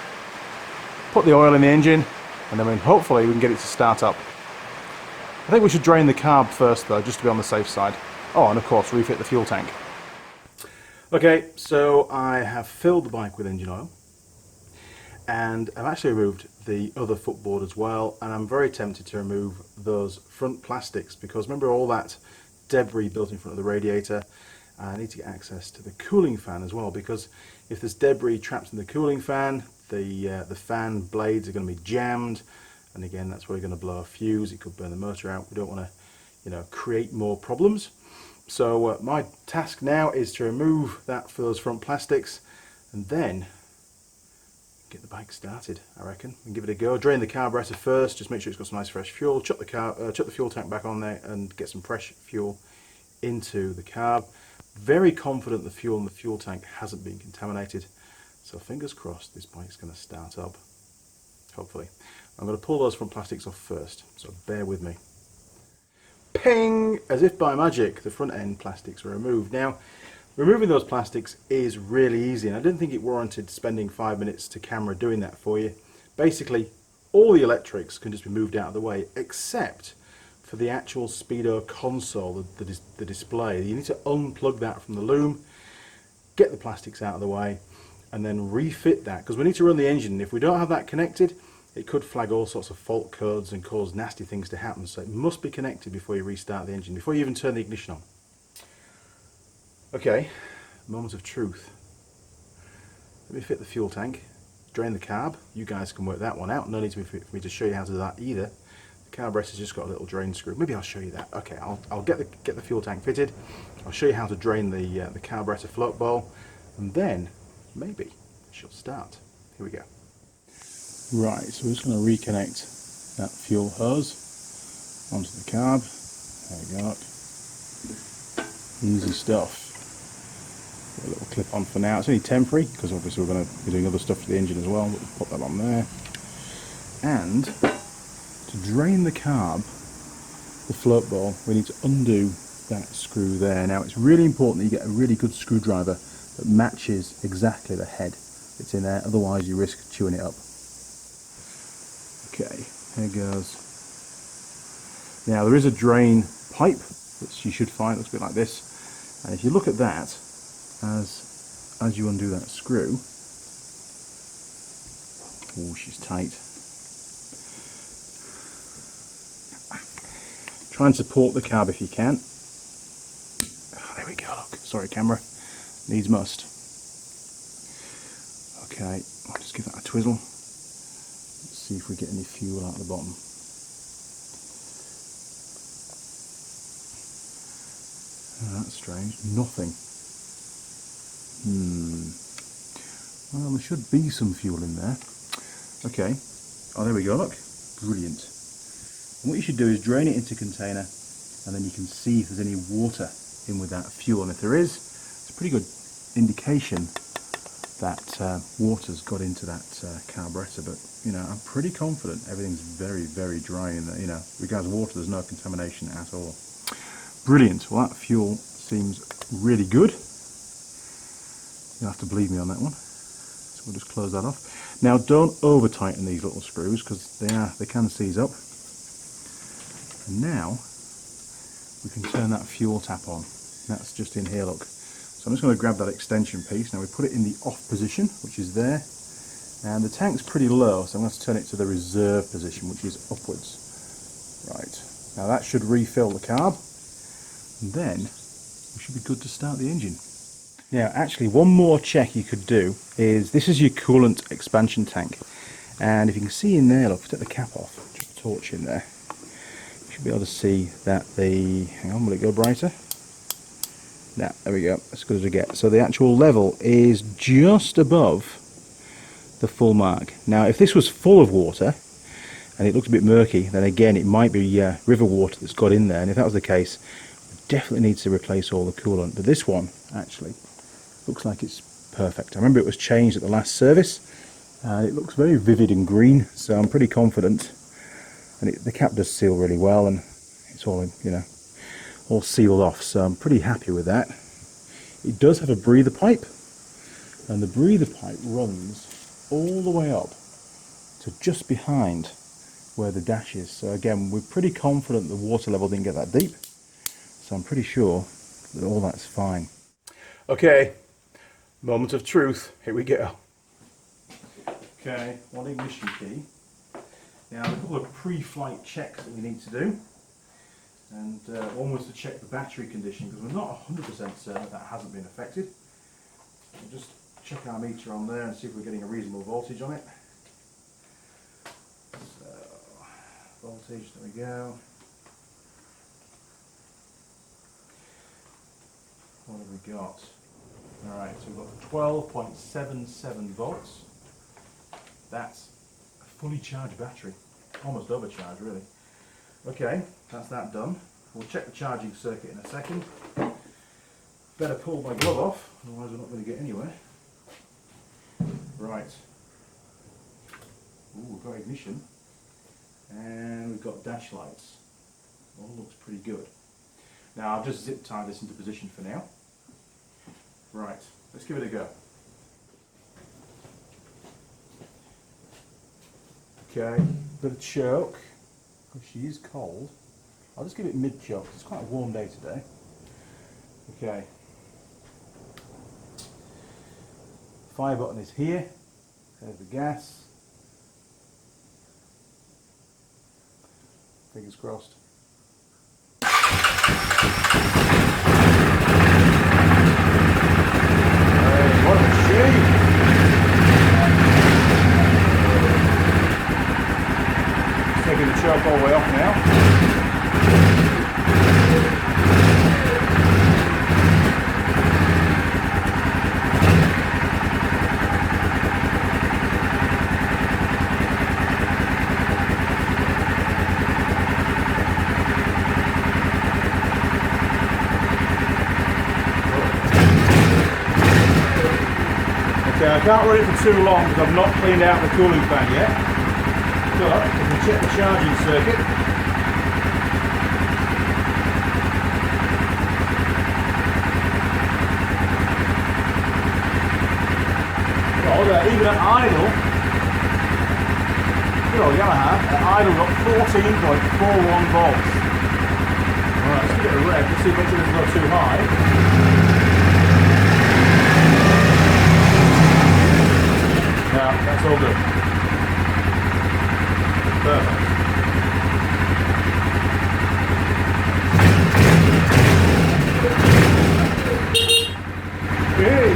put the oil in the engine, and then hopefully we can get it to start up. I think we should drain the carb first though, just to be on the safe side. Oh, and of course refit the fuel tank. Okay, so I have filled the bike with engine oil, and I've actually removed the other footboard as well, and I'm very tempted to remove those front plastics because remember all that debris built in front of the radiator. I need to get access to the cooling fan as well, because if there's debris trapped in the cooling fan, the fan blades are going to be jammed, and again that's where you're going to blow a fuse. It could burn the motor out. We don't want to, create more problems. So my task now is to remove that for those front plastics, and then get the bike started. I reckon and give it a go. Drain the carburetor first. Just make sure it's got some nice fresh fuel. Chuck the fuel tank back on there and get some fresh fuel into the carb. Very confident the fuel in the fuel tank hasn't been contaminated, so fingers crossed this bike's going to start up, hopefully. I'm going to pull those front plastics off first, so bear with me. Ping! As if by magic, the front end plastics were removed. Now, removing those plastics is really easy, and I didn't think it warranted spending 5 minutes to camera doing that for you. Basically, all the electrics can just be moved out of the way, except for the actual speedo console, the display. You need to unplug that from the loom, get the plastics out of the way, and then refit that, because we need to run the engine. If we don't have that connected, it could flag all sorts of fault codes and cause nasty things to happen. So it must be connected before you restart the engine, before you even turn the ignition on. Okay, moment of truth. Let me fit the fuel tank, drain the carb. You guys can work that one out. No need for me to show you how to do that either. Carburetor's just got a little drain screw. Maybe I'll show you that. Okay, I'll get the fuel tank fitted. I'll show you how to drain the carburetor float bowl, and then maybe she'll start. Here we go. Right, so we're just going to reconnect that fuel hose onto the carb. There we go. Easy stuff. Put a little clip on for now. It's only temporary because obviously we're going to be doing other stuff to the engine as well. But we'll put that on there. And to drain the carb, the float bowl, we need to undo that screw there. Now it's really important that you get a really good screwdriver that matches exactly the head that's in there, otherwise you risk chewing it up. Okay, here goes. Now there is a drain pipe that you should find, it looks a bit like this, and if you look at that, as you undo that screw, oh, she's tight. Try and support the carb if you can. Oh, there we go, look. Sorry camera, needs must. Okay, I'll just give that a twizzle. Let's see if we get any fuel out the bottom. Oh, that's strange, nothing. Well, there should be some fuel in there. Okay, oh there we go, look, brilliant. And what you should do is drain it into a container, and then you can see if there's any water in with that fuel, and if there is, it's a pretty good indication that water's got into that carburetor, but you know, I'm pretty confident everything's very, very dry in there. You know, regards water, there's no contamination at all. Brilliant. Well, that fuel seems really good. You'll have to believe me on that one. So we'll just close that off. Now, don't over tighten these little screws because they can seize up. And now we can turn that fuel tap on. That's just in here, look. So I'm just going to grab that extension piece. Now we put it in the off position, which is there. And the tank's pretty low, so I'm going to turn it to the reserve position, which is upwards. Right. Now that should refill the carb. And then we should be good to start the engine. Now, actually, one more check you could do is, this is your coolant expansion tank. And if you can see in there, look, take the cap off, just a torch in there. You should be able to see that hang on, will it go brighter? Now, there we go, as good as we get. So the actual level is just above the full mark. Now, if this was full of water and it looks a bit murky, then again it might be river water that's got in there, and if that was the case, we definitely need to replace all the coolant. But this one actually looks like it's perfect. I remember it was changed at the last service, and it looks very vivid and green, so I'm pretty confident. And the cap does seal really well, and it's all, you know, all sealed off, so I'm pretty happy with that. It does have a breather pipe, and the breather pipe runs all the way up to just behind where the dash is. So again, we're pretty confident the water level didn't get that deep, so I'm pretty sure that all that's fine. Okay, moment of truth, here we go. Okay, one ignition key. Now, a couple of pre-flight checks that we need to do, and one was to check the battery condition, because we're not 100% certain that hasn't been affected. We'll just check our meter on there and see if we're getting a reasonable voltage on it. So, voltage, there we go. What have we got? Alright, so we've got 12.77 volts. That's a fully charged battery. Almost overcharged, really. Okay, that's that done. We'll check the charging circuit in a second. Better pull my glove off, otherwise we're not going to get anywhere. Right. Ooh, we've got ignition. And we've got dash lights. All looks pretty good. Now I'll just zip tie this into position for now. Right, let's give it a go. Okay, bit of choke. Oh, she is cold. I'll just give it mid-choke. It's quite a warm day today. Okay. Fire button is here. There's the gas. Fingers crossed. Hey, what a machine! Taking the choke all the way off now. Okay, I can't run it for too long because I've not cleaned out the cooling fan yet. But we can check the charging circuit. Well, even at idle, good old Yamaha, at idle got 14.41 volts. Alright, let's give it a rev, let's see if it doesn't go too high. No, that's all good. Perfect. Hey.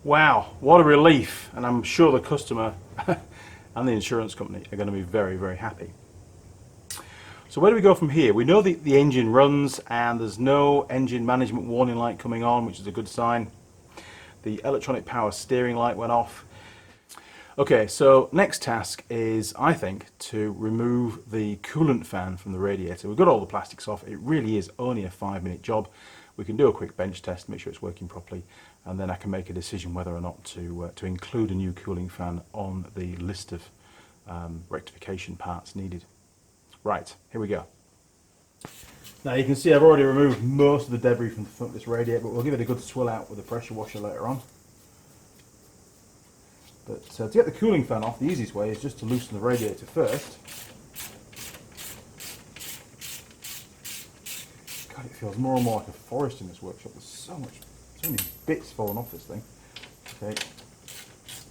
Wow, what a relief, and I'm sure the customer and the insurance company are going to be very, very happy. So where do we go from here? We know the engine runs and there's no engine management warning light coming on, which is a good sign. The electronic power steering light went off. Okay, so next task is, I think, to remove the coolant fan from the radiator. We've got all the plastics off. It really is only a 5-minute job. we can do a quick bench test, make sure it's working properly, and then I can make a decision whether or not to include a new cooling fan on the list of rectification parts needed. Right, here we go. Now you can see I've already removed most of the debris from the front of this radiator, but we'll give it a good swill out with a pressure washer later on. But to get the cooling fan off, the easiest way is just to loosen the radiator first. God, it feels more and more like a forest in this workshop. There's so many bits falling off this thing. Okay,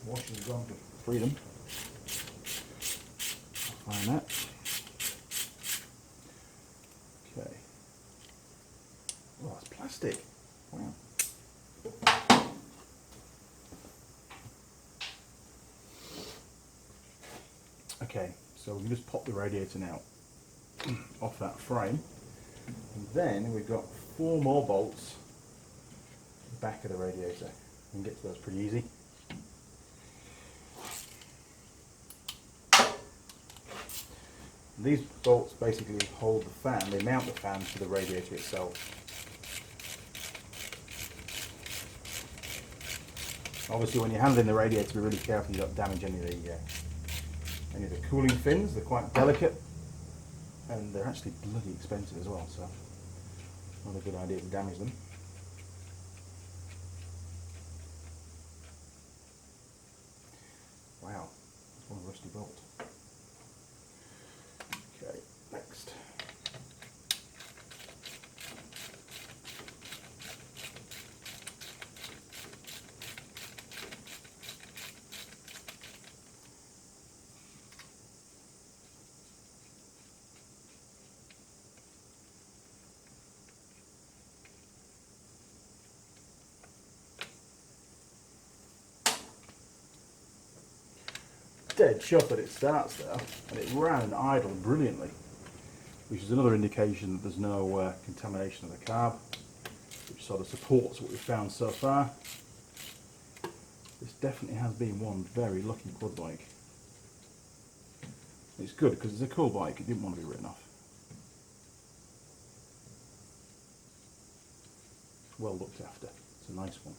washer's gone for freedom. I'll find that. Okay. Oh, it's plastic. Wow. Okay, so we can just pop the radiator now off that frame, and then we've got 4 more bolts at the back of the radiator. We can get to those pretty easy. And these bolts basically hold the fan, they mount the fan to the radiator itself. Obviously when you're handling the radiator, be really careful you don't damage any of the cooling fins. They're quite delicate and they're actually bloody expensive as well, so not a good idea to damage them. Wow, that's one rusty bolt. Okay, next. Dead shut, but it starts there, and it ran and idled brilliantly, which is another indication that there's no contamination of the carb, which sort of supports what we've found so far. This definitely has been one very lucky quad bike. It's good because it's a cool bike, it didn't want to be written off. It's well looked after, it's a nice one.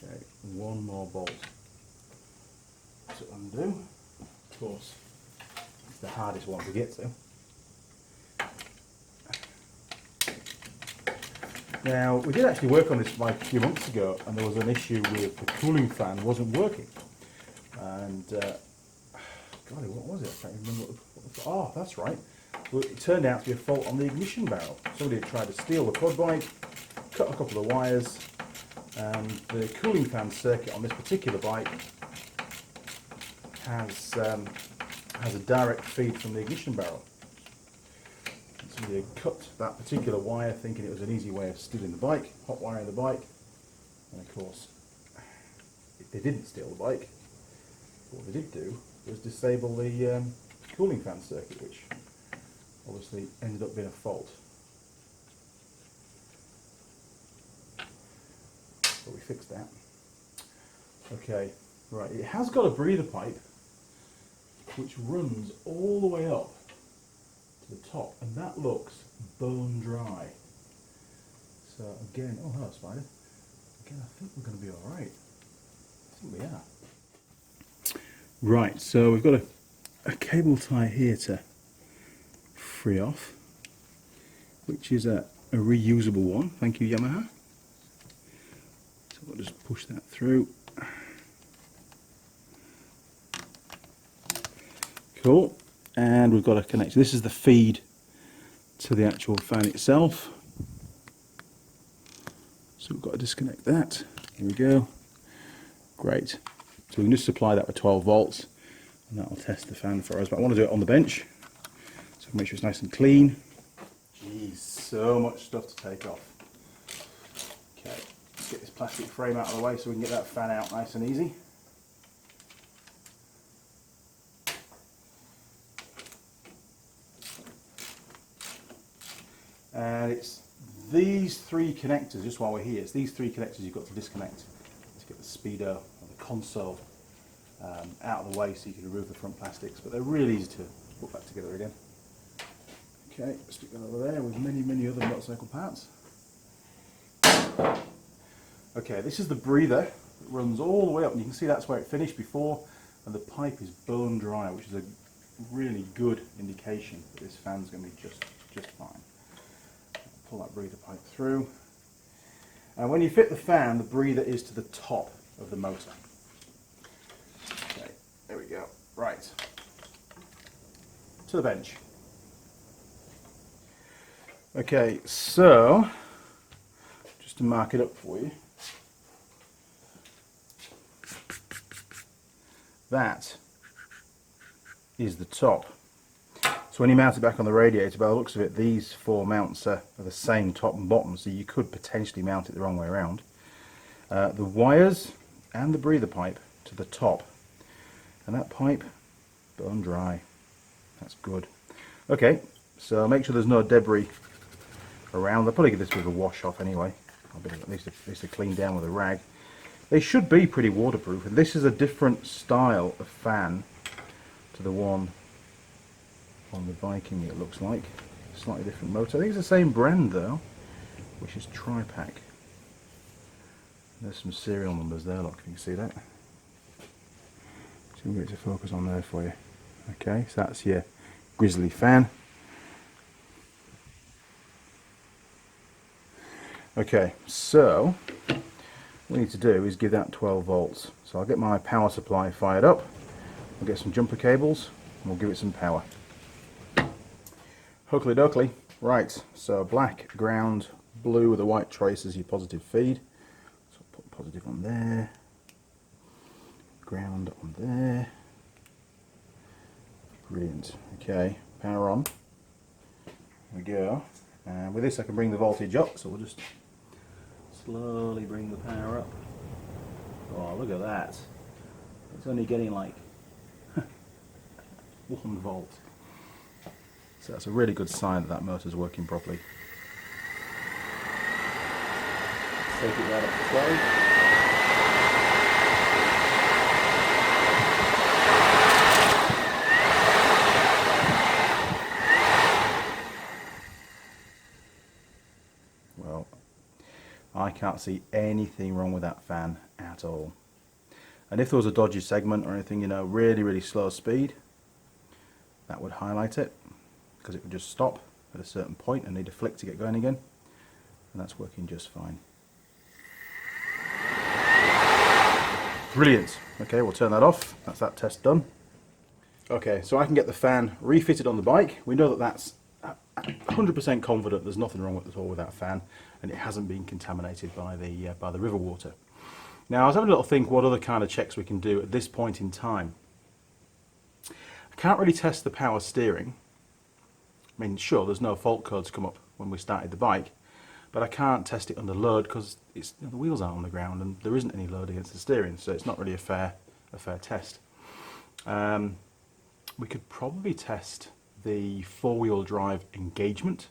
Okay, 1 more bolt to undo. Of course, it's the hardest one to get to. Now, we did actually work on this bike a few months ago, and there was an issue with the cooling fan wasn't working. And, golly, what was it? I can't remember oh, that's right. Well, it turned out to be a fault on the ignition barrel. Somebody had tried to steal the quad bike, cut a couple of wires, and the cooling fan circuit on this particular bike has a direct feed from the ignition barrel. And somebody had cut that particular wire thinking it was an easy way of stealing the bike, hot wiring the bike, and of course they didn't steal the bike. What they did do was disable the cooling fan circuit, which obviously ended up being a fault. But we fixed that. Okay, right, it has got a breather pipe which runs all the way up to the top, and that looks bone dry. So again, oh hello spider. Again, I think we're going to be alright. I think we are. Right, so we've got a cable tie here to free off, which is a reusable one. Thank you, Yamaha. So we'll just push that through. Cool. And we've got a connector. This is the feed to the actual fan itself. So we've got to disconnect that. Here we go. Great. So we can just supply that with 12 volts and that will test the fan for us. But I want to do it on the bench so make sure it's nice and clean. Jeez, so much stuff to take off. Okay, let's get this plastic frame out of the way so we can get that fan out nice and easy. And it's these 3 connectors, just while we're here, it's these 3 connectors you've got to disconnect to get the speedo or the console out of the way so you can remove the front plastics, but they're really easy to put back together again. Okay, stick that over there with many other motorcycle parts. Okay, this is the breather that runs all the way up, and you can see that's where it finished before, and the pipe is bone dry, which is a really good indication that this fan's going to be just fine. Pull that breather pipe through, and when you fit the fan, the breather is to the top of the motor. Okay, there we go. Right, to the bench. Okay, so just to mark it up for you, that is the top. So when you mount it back on the radiator, by the looks of it, these four mounts are the same top and bottom, so you could potentially mount it the wrong way around. The wires and the breather pipe to the top, and that pipe bone dry. That's good. Okay, so make sure there's no debris around. I'll probably give this a bit of a wash off anyway. I'll be at least a clean down with a rag. They should be pretty waterproof, and this is a different style of fan to the one on the Viking, it looks like. Slightly different motor. I think it's the same brand though, which is Tripack. There's some serial numbers there, look, if you can see that. So we'll get it to focus on there for you. Okay, so that's your Grizzly fan. Okay, so what we need to do is give that 12 volts. So I'll get my power supply fired up, we'll get some jumper cables, and we'll give it some power. Hokey dokey. Right, so black ground, blue with a white trace as your positive feed. So I'll put positive on there, ground on there. Brilliant. Okay, power on. There we go. And with this I can bring the voltage up, so we'll just slowly bring the power up. Oh, look at that. It's only getting like 1 volt. So that's a really good sign that that motor's working properly. Take it right up to 12. Well, I can't see anything wrong with that fan at all. And if there was a dodgy segment or anything, you know, really slow speed, that would highlight it, because it would just stop at a certain point and need a flick to get going again, and that's working just fine. Brilliant. Okay, we'll turn that off. That's that test done. Okay, so I can get the fan refitted on the bike. We know that that's 100% confident there's nothing wrong at all with that fan, and it hasn't been contaminated by the river water. Now I was having a little think what other kind of checks we can do at this point in time. I can't really test the power steering. I mean, sure, there's no fault codes come up when we started the bike, but I can't test it under load because it's, you know, the wheels aren't on the ground and there isn't any load against the steering, so it's not really a fair test. We could probably test the four-wheel drive engagement.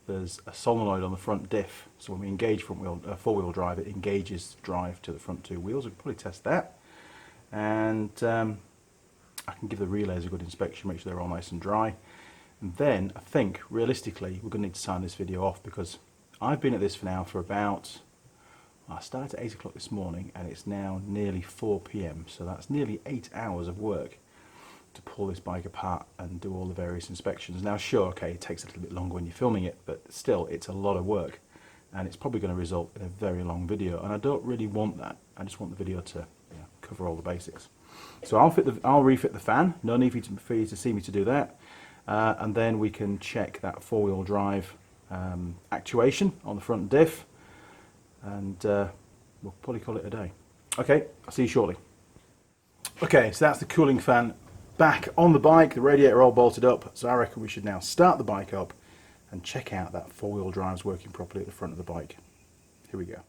There's a solenoid on the front diff, so when we engage four-wheel drive, it engages drive to the front two wheels. We could probably test that, and I can give the relays a good inspection, make sure they're all nice and dry. And then I think realistically we're going to need to sign this video off, because I've been at this for now for about, I started at 8 o'clock this morning and it's now nearly 4 p.m, so that's nearly 8 hours of work to pull this bike apart and do all the various inspections. Now sure, okay, it takes a little bit longer when you're filming it, but still it's a lot of work, and it's probably going to result in a very long video, and I don't really want that. I just want the video to, you know, cover all the basics. So I'll refit the fan. No need for you to see me to do that. And then we can check that four-wheel drive actuation on the front diff, and we'll probably call it a day. Okay, I'll see you shortly. Okay, so that's the cooling fan back on the bike, the radiator all bolted up, so I reckon we should now start the bike up and check out that four-wheel drive's working properly at the front of the bike. Here we go.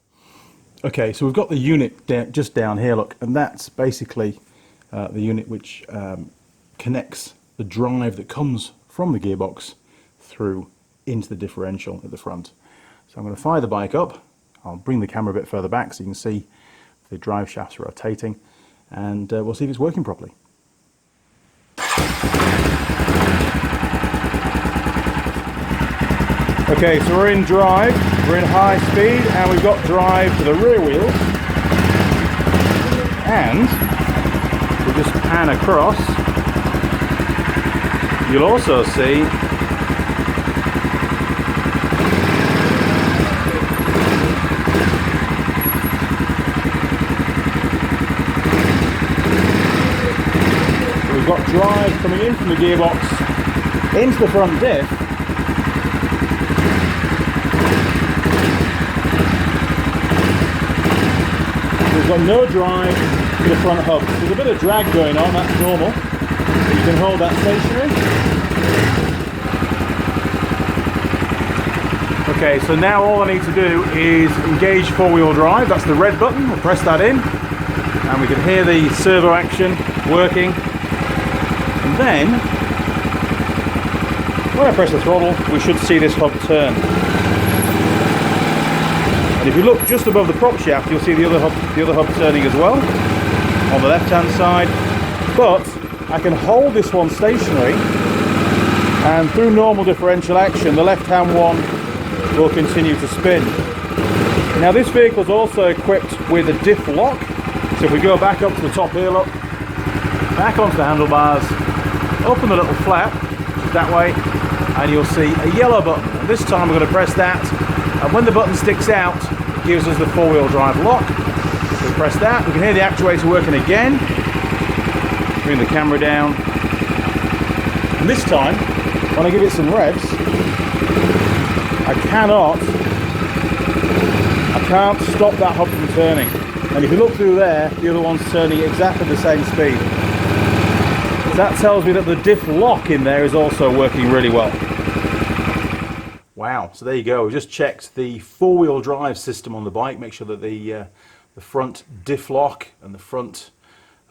Okay, so we've got the unit just down here, look, and that's basically the unit which connects the drive that comes from the gearbox through into the differential at the front. So I'm going to fire the bike up. I'll bring the camera a bit further back so you can see the drive shafts rotating, and we'll see if it's working properly. Okay, so we're in drive, we're in high speed, and we've got drive to the rear wheels. And we just pan across. You'll also see we've got drive coming in from the gearbox into the front diff. We've got no drive to the front hub. There's a bit of drag going on, that's normal. You can hold that stationary. Okay, so now all I need to do is engage four-wheel drive. That's the red button. We'll press that in, and we can hear the servo action working. And then, when I press the throttle, we should see this hub turn. And if you look just above the prop shaft, you'll see the other hub turning as well on the left-hand side. But I can hold this one stationary, and through normal differential action, the left-hand one will continue to spin. Now this vehicle is also equipped with a diff lock, so if we go back up to the top here, look, back onto the handlebars, open the little flap, that way, and you'll see a yellow button. And this time we're going to press that, and when the button sticks out, it gives us the four-wheel drive lock. So we press that, we can hear the actuator working again. Bring the camera down, and this time, when I give it some revs, I can't stop that hub from turning. And if you look through there, the other one's turning at exactly the same speed. That tells me that the diff lock in there is also working really well. Wow, so there you go. We just checked the four-wheel drive system on the bike. Make sure that the front diff lock and the front,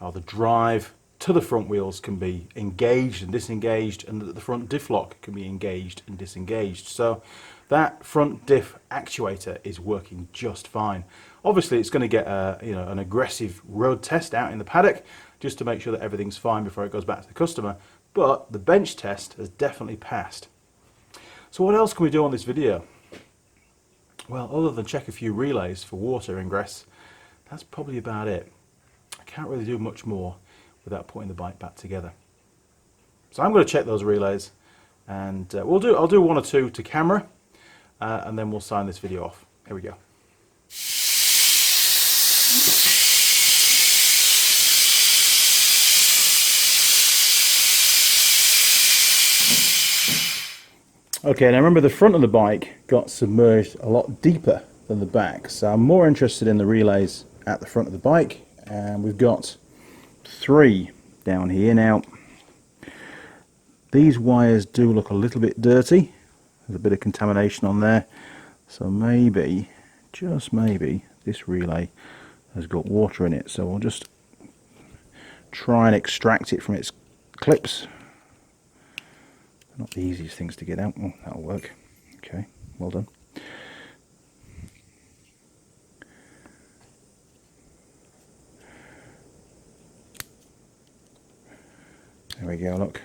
the drive to the front wheels can be engaged and disengaged, and that the front diff lock can be engaged and disengaged. So that front diff actuator is working just fine. Obviously it's going to get an aggressive road test out in the paddock just to make sure that everything's fine before it goes back to the customer, but the bench test has definitely passed. So what else can we do on this video? Well, other than check a few relays for water ingress, that's probably about it. I can't really do much more without putting the bike back together. So I'm going to check those relays, and I'll do one or two to camera, and then we'll sign this video off. Here we go. Okay, now remember the front of the bike got submerged a lot deeper than the back, so I'm more interested in the relays at the front of the bike, and we've got 3 down here. Now these wires do look a little bit dirty, there's a bit of contamination on there, so maybe, just maybe, this relay has got water in it, so we'll just try and extract it from its clips. Not the easiest things to get out. Oh, that'll work. Okay, well done. There we go, look.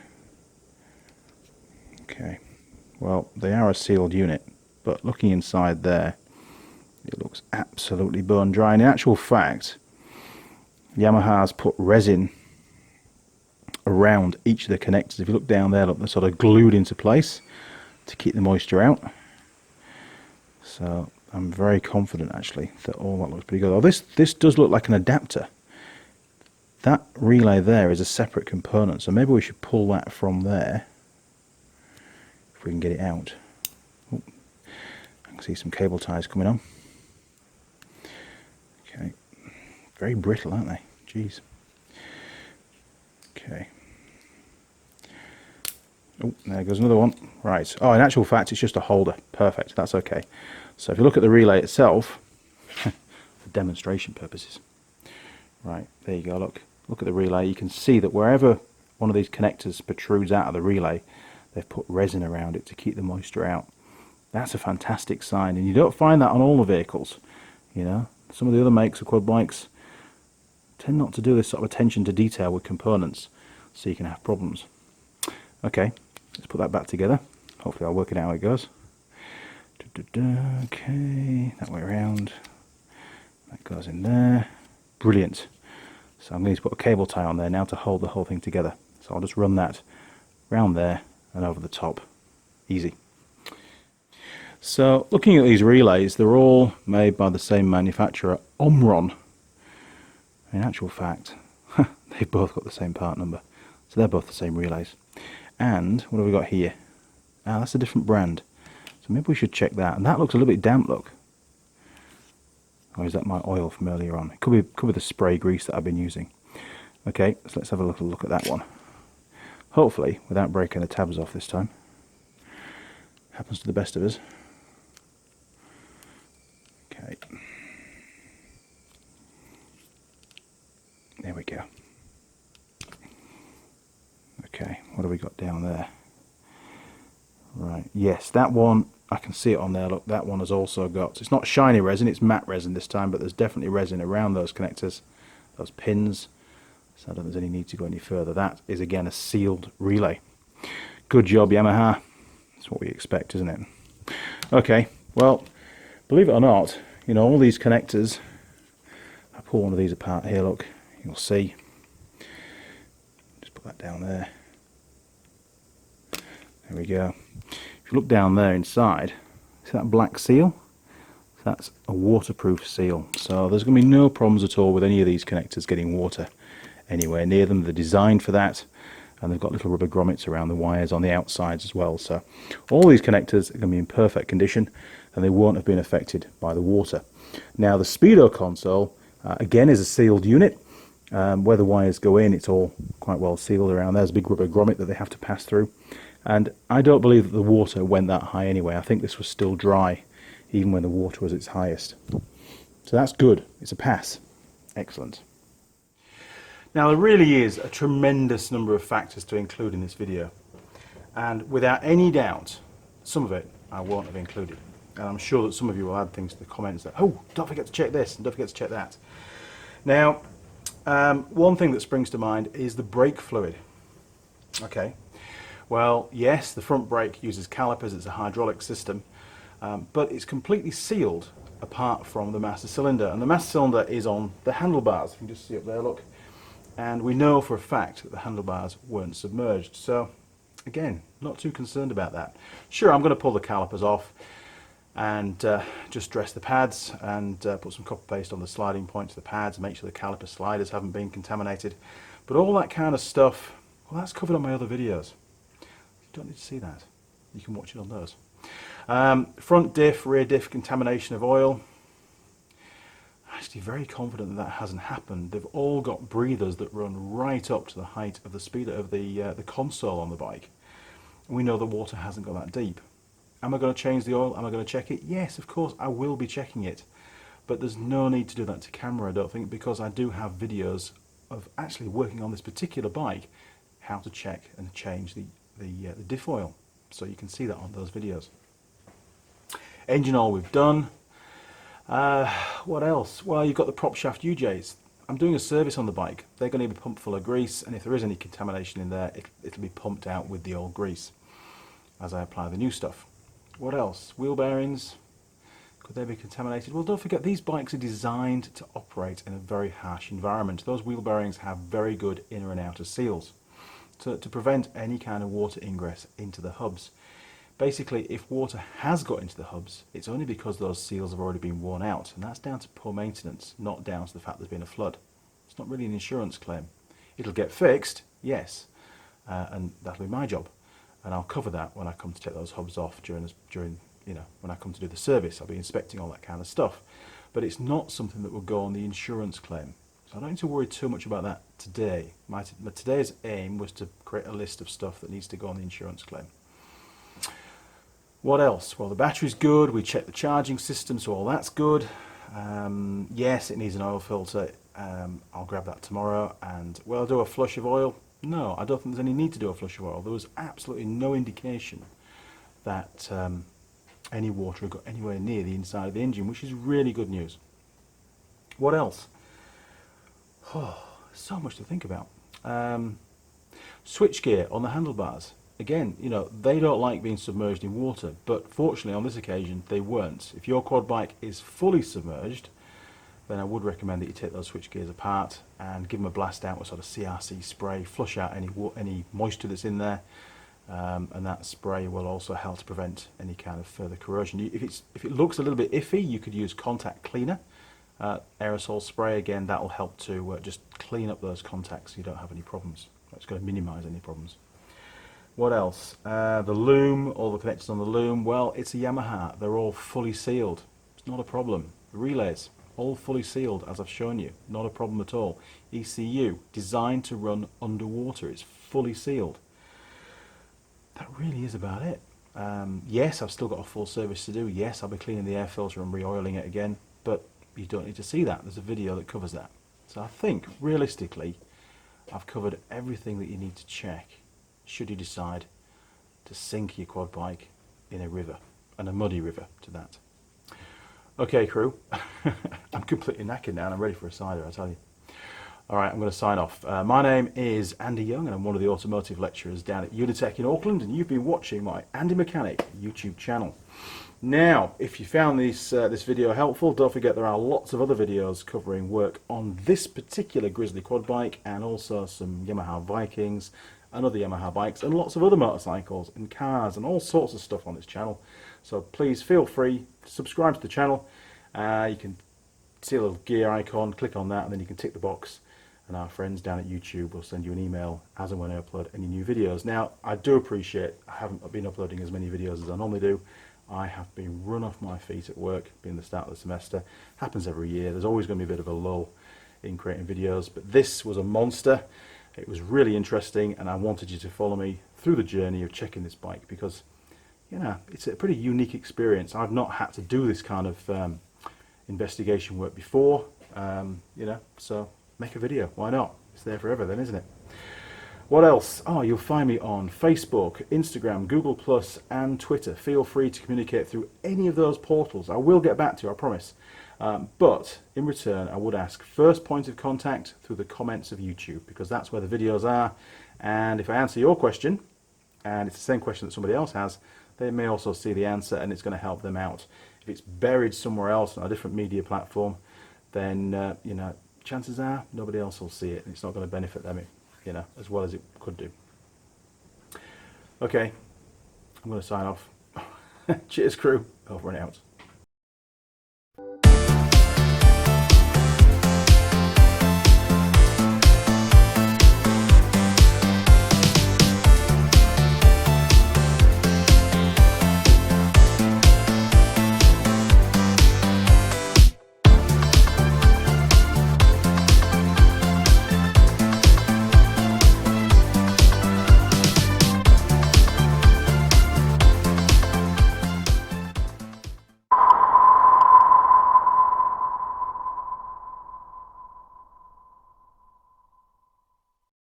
Okay, well, they are a sealed unit, but looking inside there, it looks absolutely bone dry. In actual fact, Yamaha's put resin around each of the connectors. If you look down there, look, they're sort of glued into place to keep the moisture out. So I'm very confident actually that all that looks pretty good. Oh, this does look like an adapter. That relay there is a separate component, so maybe we should pull that from there if we can get it out. Oh, I can see some cable ties coming on. Okay, very brittle, aren't they? Jeez. Okay. Oh, there goes another one. Right. Oh, in actual fact, it's just a holder. Perfect. That's okay. So if you look at the relay itself, for demonstration purposes. Right. There you go. Look at the relay. You can see that wherever one of these connectors protrudes out of the relay, they've put resin around it to keep the moisture out. That's a fantastic sign, and you don't find that on all the vehicles. You know, some of the other makes of quad bikes tend not to do this sort of attention to detail with components, so you can have problems. Okay, let's put that back together. Hopefully I'll work it out how it goes. Okay, that way around. That goes in there. Brilliant. So I'm going to put a cable tie on there now to hold the whole thing together. So I'll just run that round there and over the top. Easy. So looking at these relays, they're all made by the same manufacturer, Omron. In actual fact, they've both got the same part number. So they're both the same relays. And what have we got here? Ah, that's a different brand. So maybe we should check that. And that looks a little bit damp, look. Or is that my oil from earlier on? It could be the spray grease that I've been using. Okay, so let's have a little look at that one. Hopefully, without breaking the tabs off this time. Happens to the best of us. Okay. There we go. Okay, what have we got down there? Right, yes, that one, I can see it on there, look, that one has also got, it's not shiny resin, it's matte resin this time, but there's definitely resin around those connectors, those pins, so I don't think there's any need to go any further. That is again a sealed relay. Good job, Yamaha. That's what we expect, isn't it? Okay, well, believe it or not, you know, all these connectors, I pull one of these apart here, look, you'll see. Just put that down there. There we go. If you look down there inside, see that black seal? That's a waterproof seal. So there's going to be no problems at all with any of these connectors getting water anywhere near them. They're designed for that, and they've got little rubber grommets around the wires on the outsides as well. So all these connectors are going to be in perfect condition, and they won't have been affected by the water. Now the speedo console, again, is a sealed unit. Where the wires go in, it's all quite well sealed around. There's a big rubber grommet that they have to pass through. And I don't believe that the water went that high anyway. I think this was still dry, even when the water was its highest. So that's good. It's a pass. Excellent. Now there really is a tremendous number of factors to include in this video. And without any doubt, some of it I won't have included. And I'm sure that some of you will add things to the comments that, oh, don't forget to check this and don't forget to check that. Now, one thing that springs to mind is the brake fluid. Okay. Well, yes, the front brake uses calipers, it's a hydraulic system, but it's completely sealed apart from the master cylinder. And the master cylinder is on the handlebars. You can just see up there, look. And we know for a fact that the handlebars weren't submerged. So, again, not too concerned about that. Sure, I'm going to pull the calipers off and just dress the pads and put some copper paste on the sliding points of the pads, make sure the caliper sliders haven't been contaminated. But all that kind of stuff, well, that's covered on my other videos. You don't need to see that. You can watch it on those. Front diff, rear diff contamination of oil. Actually very confident that that hasn't happened. They've all got breathers that run right up to the height of the speed of the console on the bike. And we know the water hasn't got that deep. Am I going to change the oil? Am I going to check it? Yes, of course, I will be checking it. But there's no need to do that to camera, I don't think, because I do have videos of actually working on this particular bike, how to check and change the diff oil. So you can see that on those videos. Engine oil we've done. What else? Well, you've got the prop shaft UJs. I'm doing a service on the bike. They're going to be pumped full of grease, and if there is any contamination in there, it'll be pumped out with the old grease as I apply the new stuff. What else? Wheel bearings. Could they be contaminated? Well, don't forget, these bikes are designed to operate in a very harsh environment. Those wheel bearings have very good inner and outer seals to prevent any kind of water ingress into the hubs. Basically, if water has got into the hubs, it's only because those seals have already been worn out, and that's down to poor maintenance, not down to the fact there's been a flood. It's not really an insurance claim. It'll get fixed, yes, and that'll be my job, and I'll cover that when I come to take those hubs off during when I come to do the service. I'll be inspecting all that kind of stuff, but it's not something that will go on the insurance claim. So I don't need to worry too much about that today. Today's aim was to create a list of stuff that needs to go on the insurance claim. What else? Well, the battery's good. We checked the charging system, so all that's good. Yes, it needs an oil filter. I'll grab that tomorrow. And will I do a flush of oil? No, I don't think there's any need to do a flush of oil. There was absolutely no indication that any water had got anywhere near the inside of the engine, which is really good news. What else? Oh, so much to think about. Switchgear on the handlebars. again, you know, they don't like being submerged in water, but fortunately on this occasion they weren't. If your quad bike is fully submerged, then I would recommend that you take those switch gears apart and give them a blast out with sort of CRC spray, flush out any moisture that's in there, and that spray will also help to prevent any kind of further corrosion. If it looks a little bit iffy, you could use contact cleaner, aerosol spray. Again, that will help to just clean up those contacts so you don't have any problems. It's going to minimise any problems. What else? The loom, all the connectors on the loom, well, it's a Yamaha. They're all fully sealed. It's not a problem. The relays, all fully sealed, as I've shown you. Not a problem at all. ECU, designed to run underwater. It's fully sealed. That really is about it. Yes, I've still got a full service to do. Yes, I'll be cleaning the air filter and re-oiling it again, but you don't need to see that. There's a video that covers that. So I think, realistically, I've covered everything that you need to check should you decide to sink your quad bike in a river, and a muddy river to that. Okay, crew, I'm completely knackered now and I'm ready for a cider, I tell you. All right, I'm going to sign off. My name is Andy Young and I'm one of the automotive lecturers down at Unitec in Auckland, and you've been watching my Andy Mechanic YouTube channel. Now, if you found this video helpful, don't forget there are lots of other videos covering work on this particular Grizzly quad bike, and also some Yamaha Vikings and other Yamaha bikes, and lots of other motorcycles and cars and all sorts of stuff on this channel. So please feel free to subscribe to the channel. You can see a little gear icon, click on that, and then you can tick the box, and our friends down at YouTube will send you an email as and when I upload any new videos. Now, I do appreciate I haven't been uploading as many videos as I normally do. I have been run off my feet at work, being the start of the semester. Happens every year. There's always going to be a bit of a lull in creating videos, but this was a monster. It was really interesting, and I wanted you to follow me through the journey of checking this bike because, you know, it's a pretty unique experience. I've not had to do this kind of investigation work before, you know, so make a video. Why not? It's there forever then, isn't it? What else? Oh, you'll find me on Facebook, Instagram, Google+, and Twitter. Feel free to communicate through any of those portals. I will get back to you, I promise. But in return, I would ask first point of contact through the comments of YouTube, because that's where the videos are. And if I answer your question, and it's the same question that somebody else has, they may also see the answer, and it's going to help them out. If it's buried somewhere else on a different media platform, then you know, chances are nobody else will see it, and it's not going to benefit them, you know, as well as it could do. Okay, I'm going to sign off. Cheers, crew. Over and out.